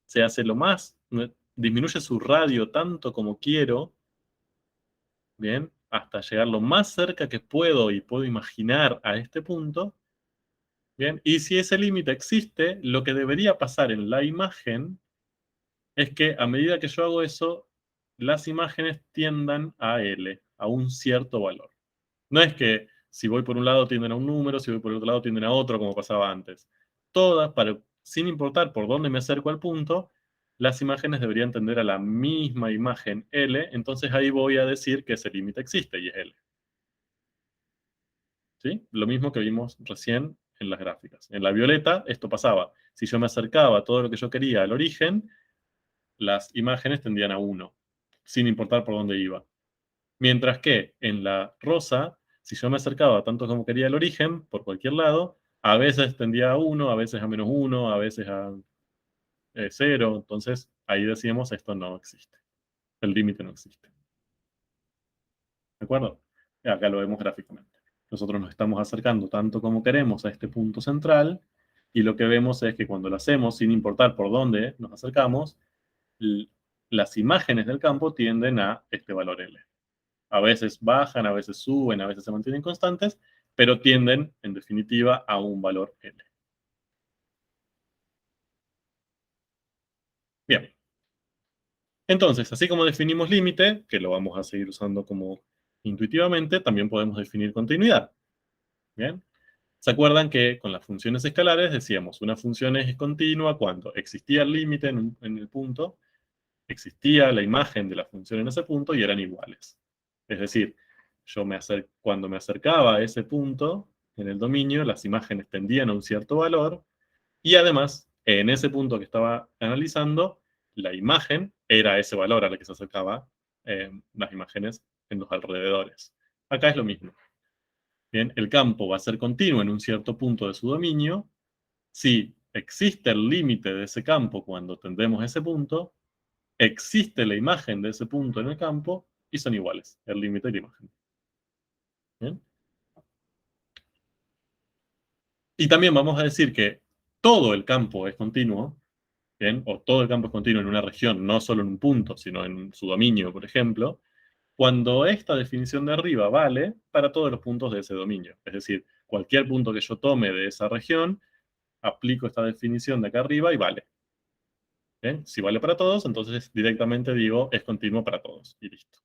se hace disminuye su radio tanto como quiero, ¿bien?, hasta llegar lo más cerca que puedo y puedo imaginar a este punto, ¿bien? Y si ese límite existe, lo que debería pasar en la imagen es que a medida que yo hago eso, las imágenes tiendan a L, a un cierto valor. No es que si voy por un lado tienden a un número, si voy por el otro lado tienden a otro, como pasaba antes. Todas, sin importar por dónde me acerco al punto, las imágenes deberían tender a la misma imagen L, entonces ahí voy a decir que ese límite existe y es L. ¿Sí? Lo mismo que vimos recién en las gráficas. En la violeta esto pasaba. Si yo me acercaba a todo lo que yo quería al origen, las imágenes tendían a 1, sin importar por dónde iba. Mientras que en la rosa, si yo me acercaba tanto como quería al origen, por cualquier lado, a veces tendía a 1, a veces a -1, a veces a 0. Entonces, ahí decíamos, esto no existe. El límite no existe. ¿De acuerdo? Acá lo vemos gráficamente. Nosotros nos estamos acercando tanto como queremos a este punto central, y lo que vemos es que cuando lo hacemos, sin importar por dónde nos acercamos, las imágenes del campo tienden a este valor L. A veces bajan, a veces suben, a veces se mantienen constantes, pero tienden, en definitiva, a un valor L. Bien. Entonces, así como definimos límite, que lo vamos a seguir usando como intuitivamente, también podemos definir continuidad. Bien. ¿Se acuerdan que con las funciones escalares decíamos una función es continua cuando existía el límite en el punto, existía la imagen de la función en ese punto y eran iguales? Es decir, cuando me acercaba a ese punto en el dominio, las imágenes tendían a un cierto valor y además, en ese punto que estaba analizando, la imagen era ese valor a la que se acercaba las imágenes en los alrededores. Acá es lo mismo. Bien, el campo va a ser continuo en un cierto punto de su dominio. Si existe el límite de ese campo cuando tendemos a ese punto, existe la imagen de ese punto en el campo y son iguales, el límite y la imagen. ¿Bien? Y también vamos a decir que todo el campo es continuo, ¿bien?, o todo el campo es continuo en una región, no solo en un punto, sino en su dominio, por ejemplo, cuando esta definición de arriba vale para todos los puntos de ese dominio. Es decir, cualquier punto que yo tome de esa región, aplico esta definición de acá arriba y vale. ¿Bien? Si vale para todos, entonces directamente digo es continuo para todos y listo.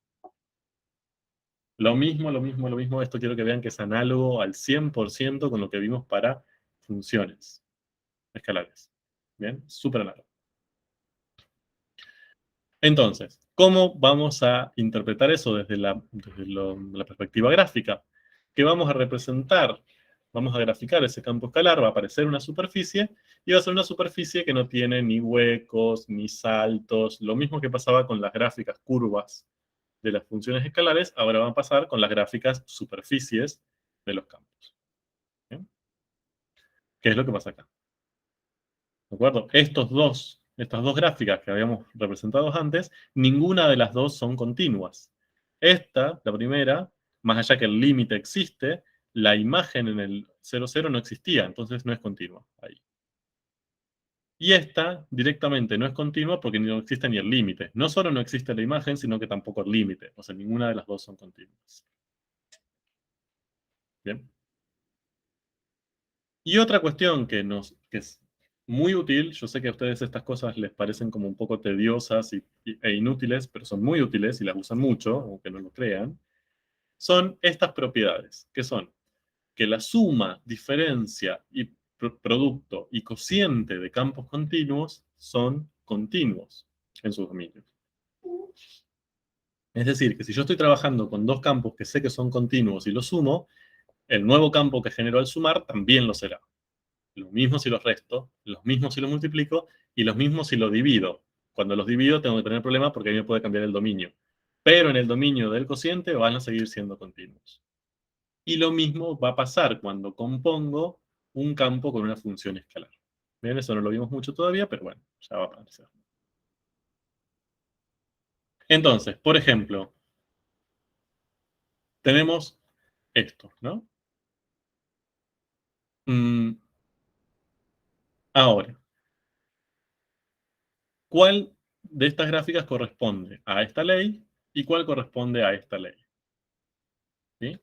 Lo mismo. Esto quiero que vean que es análogo al 100% con lo que vimos para funciones escalares. ¿Bien? Súper análogo. Entonces, ¿cómo vamos a interpretar eso desde la perspectiva gráfica? ¿Qué vamos a representar? Vamos a graficar ese campo escalar, va a aparecer una superficie, y va a ser una superficie que no tiene ni huecos, ni saltos, lo mismo que pasaba con las gráficas curvas de las funciones escalares, ahora va a pasar con las gráficas superficies de los campos. ¿Bien? ¿Qué es lo que pasa acá? ¿De acuerdo? Estas dos gráficas que habíamos representado antes, ninguna de las dos son continuas. Esta, la primera, más allá que el límite existe, la imagen en el 0,0 no existía, entonces no es continua ahí. Y esta directamente no es continua porque no existe ni el límite. No solo no existe la imagen, sino que tampoco el límite. O sea, ninguna de las dos son continuas. Bien. Y otra cuestión que es muy útil, yo sé que a ustedes estas cosas les parecen como un poco tediosas e inútiles, pero son muy útiles y las usan mucho, aunque no lo crean, son estas propiedades, que son que la suma, diferencia y producto y cociente de campos continuos son continuos en sus dominios. Es decir, que si yo estoy trabajando con dos campos que sé que son continuos y los sumo, el nuevo campo que genero al sumar también lo será. Lo mismo si los resto, los mismos si los multiplico y los mismos si los divido. Cuando los divido tengo que tener problemas porque a mí me puede cambiar el dominio. Pero en el dominio del cociente van a seguir siendo continuos. Y lo mismo va a pasar cuando compongo un campo con una función escalar. Bien, eso no lo vimos mucho todavía, pero bueno, ya va a aparecer. Entonces, por ejemplo, tenemos esto, ¿no? Ahora, ¿cuál de estas gráficas corresponde a esta ley y cuál corresponde a esta ley? ¿Sí?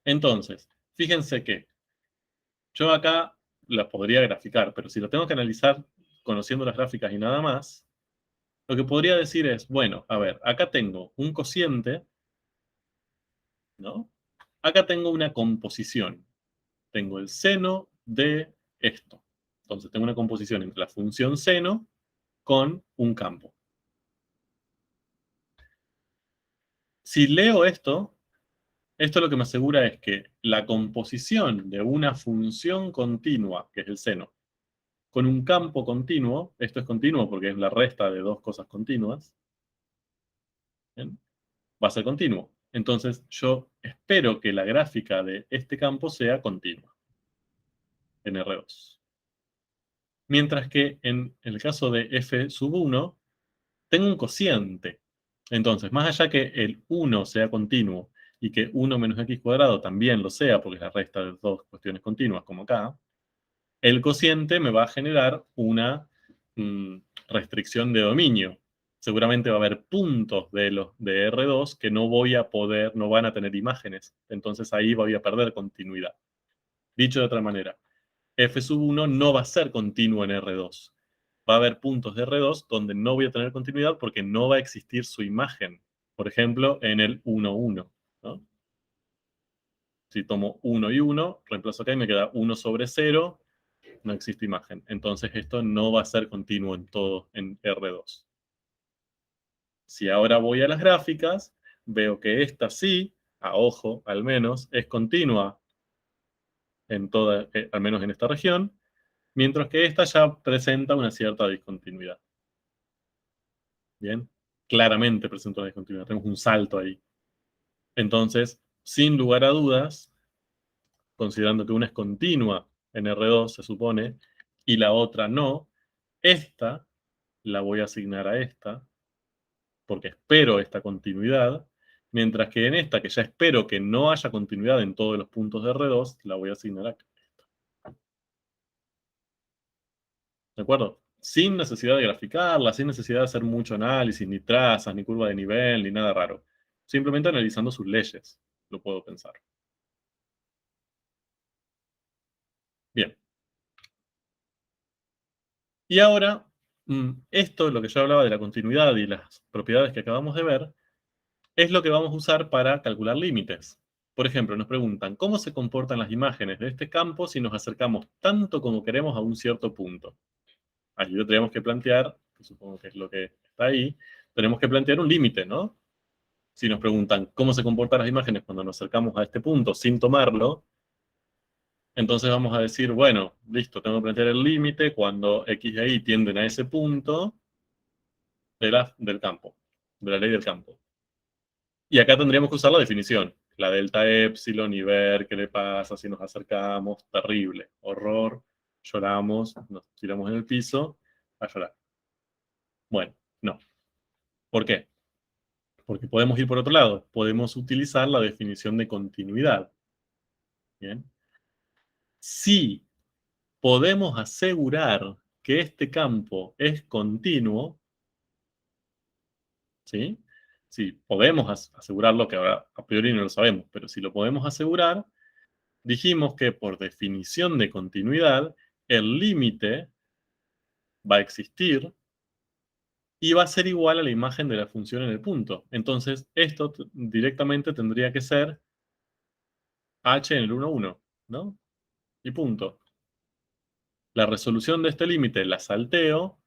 Entonces, fíjense que yo acá las podría graficar, pero si lo tengo que analizar conociendo las gráficas y nada más, lo que podría decir es, bueno, a ver, acá tengo un cociente, ¿no? Acá tengo una composición. Tengo el seno de esto. Entonces tengo una composición entre la función seno con un campo. Si leo esto lo que me asegura es que la composición de una función continua, que es el seno, con un campo continuo, esto es continuo porque es la resta de dos cosas continuas, ¿bien? Va a ser continuo. Entonces yo espero que la gráfica de este campo sea continua en R2. Mientras que en el caso de f sub 1, tengo un cociente. Entonces, más allá que el 1 sea continuo y que 1 menos x cuadrado también lo sea, porque es la resta de dos cuestiones continuas, como acá, el cociente me va a generar una restricción de dominio. Seguramente va a haber puntos de R2 que no voy a poder, no van a tener imágenes. Entonces ahí voy a perder continuidad. Dicho de otra manera, f sub 1 no va a ser continuo en R2. Va a haber puntos de R2 donde no voy a tener continuidad porque no va a existir su imagen. Por ejemplo, en el 1, 1, ¿no? Si tomo 1 y 1, reemplazo acá y me queda 1 sobre 0, no existe imagen. Entonces esto no va a ser continuo en todo en R2. Si ahora voy a las gráficas, veo que esta sí, a ojo al menos, es continua en toda, al menos en esta región, mientras que esta ya presenta una cierta discontinuidad. Bien, claramente presenta una discontinuidad, tenemos un salto ahí. Entonces, sin lugar a dudas, considerando que una es continua en R2, se supone, y la otra no, esta la voy a asignar a esta, porque espero esta continuidad, mientras que en esta, que ya espero que no haya continuidad en todos los puntos de R2, la voy a asignar acá. ¿De acuerdo? Sin necesidad de graficarla, sin necesidad de hacer mucho análisis, ni trazas, ni curva de nivel, ni nada raro. Simplemente analizando sus leyes, lo puedo pensar. Bien. Y ahora, esto, lo que yo hablaba de la continuidad y las propiedades que acabamos de ver, es lo que vamos a usar para calcular límites. Por ejemplo, nos preguntan, ¿cómo se comportan las imágenes de este campo si nos acercamos tanto como queremos a un cierto punto? Allí lo tenemos que plantear, que supongo que es lo que está ahí, tenemos que plantear un límite, ¿no? Si nos preguntan cómo se comportan las imágenes cuando nos acercamos a este punto sin tomarlo, entonces vamos a decir, bueno, listo, tengo que plantear el límite cuando x y y tienden a ese punto del campo, de la ley del campo. Y acá tendríamos que usar la definición, la delta epsilon y ver qué le pasa si nos acercamos. Terrible, horror, lloramos, nos tiramos en el piso a llorar. Bueno, no. ¿Por qué? Porque podemos ir por otro lado, podemos utilizar la definición de continuidad. Bien. Si podemos asegurar que este campo es continuo, ¿sí? Si podemos asegurarlo, que ahora a priori no lo sabemos, pero si lo podemos asegurar, dijimos que por definición de continuidad, el límite va a existir y va a ser igual a la imagen de la función en el punto. Entonces, esto directamente tendría que ser h en el 1, 1, ¿no? Y punto. La resolución de este límite la salteo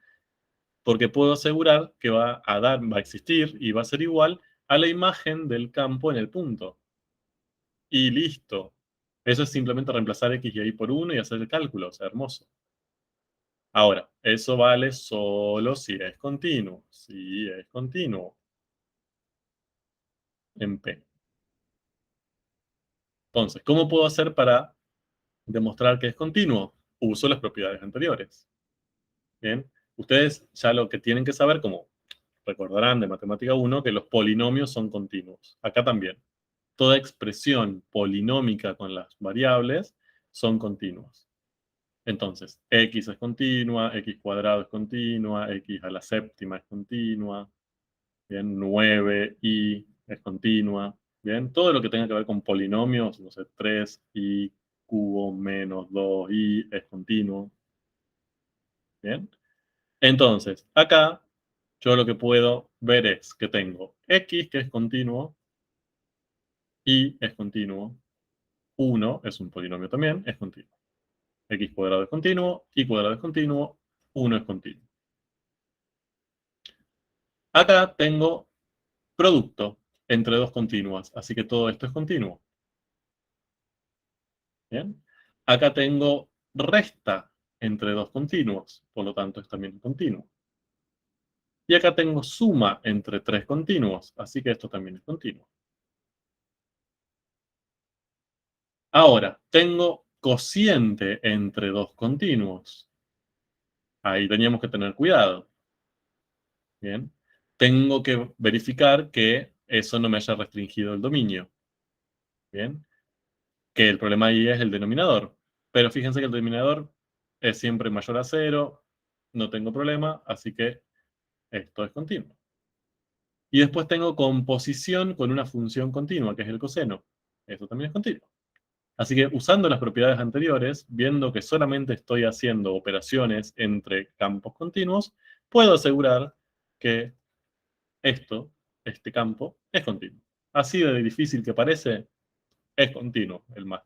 porque puedo asegurar que va a existir y va a ser igual a la imagen del campo en el punto. Y listo. Eso es simplemente reemplazar x y y por 1 y hacer el cálculo. O sea, hermoso. Ahora, eso vale solo si es continuo. Si es continuo. En P. Entonces, ¿cómo puedo hacer para demostrar que es continuo? Uso las propiedades anteriores. Bien. Ustedes ya lo que tienen que saber, como recordarán de Matemática 1, que los polinomios son continuos. Acá también. Toda expresión polinómica con las variables son continuas. Entonces, x es continua, x cuadrado es continua, x a la séptima es continua, bien, 9y es continua, bien, todo lo que tenga que ver con polinomios, no sé, 3y cubo menos 2y es continuo, bien. Entonces, acá yo lo que puedo ver es que tengo x que es continuo, y es continuo, 1 es un polinomio también, es continuo. X cuadrado es continuo, y cuadrado es continuo, 1 es continuo. Acá tengo producto entre dos continuas, así que todo esto es continuo. ¿Bien? Acá tengo resta entre dos continuos, por lo tanto es también continuo. Y acá tengo suma entre tres continuos, así que esto también es continuo. Ahora, tengo cociente entre dos continuos. Ahí teníamos que tener cuidado. Bien. Tengo que verificar que eso no me haya restringido el dominio. Bien. Que el problema ahí es el denominador. Pero fíjense que el denominador es siempre mayor a 0, no tengo problema, así que esto es continuo. Y después tengo composición con una función continua, que es el coseno. Esto también es continuo. Así que usando las propiedades anteriores, viendo que solamente estoy haciendo operaciones entre campos continuos, puedo asegurar que este campo, es continuo. Así de difícil que parece, es continuo, el más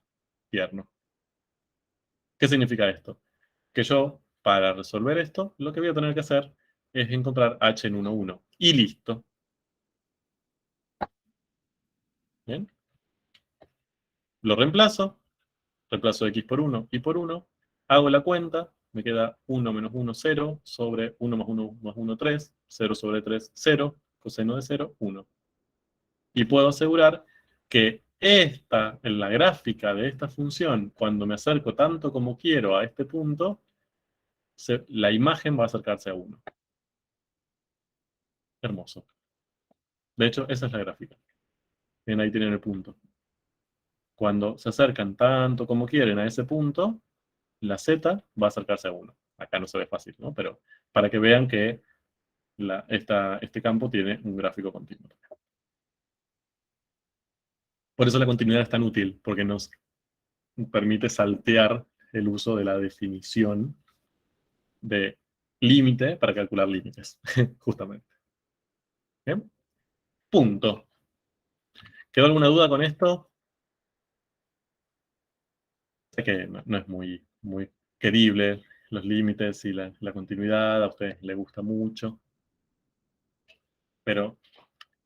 tierno. ¿Qué significa esto? Que yo, para resolver esto, lo que voy a tener que hacer es encontrar h en 1, 1. Y listo. ¿Bien? Lo reemplazo x por 1 y por 1, hago la cuenta, me queda 1 menos 1, 0, sobre 1 más 1, 3, 0 sobre 3, 0, coseno de 0, 1. Y puedo asegurar que en la gráfica de esta función, cuando me acerco tanto como quiero a este punto, la imagen va a acercarse a 1. Hermoso. De hecho, esa es la gráfica. Bien, ahí tienen el punto. Cuando se acercan tanto como quieren a ese punto, la z va a acercarse a 1. Acá no se ve fácil, ¿no? Pero para que vean que este campo tiene un gráfico continuo. Por eso la continuidad es tan útil, porque nos permite saltear el uso de la definición de límite para calcular límites, justamente. ¿Bien? Punto. ¿Quedó alguna duda con esto? Sé que no es muy querible los límites y la continuidad, a ustedes les gusta mucho, pero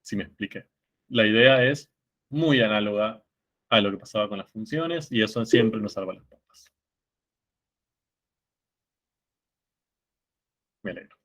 sí me expliqué. La idea es muy análoga a lo que pasaba con las funciones y eso siempre nos salva las papas. Me alegro.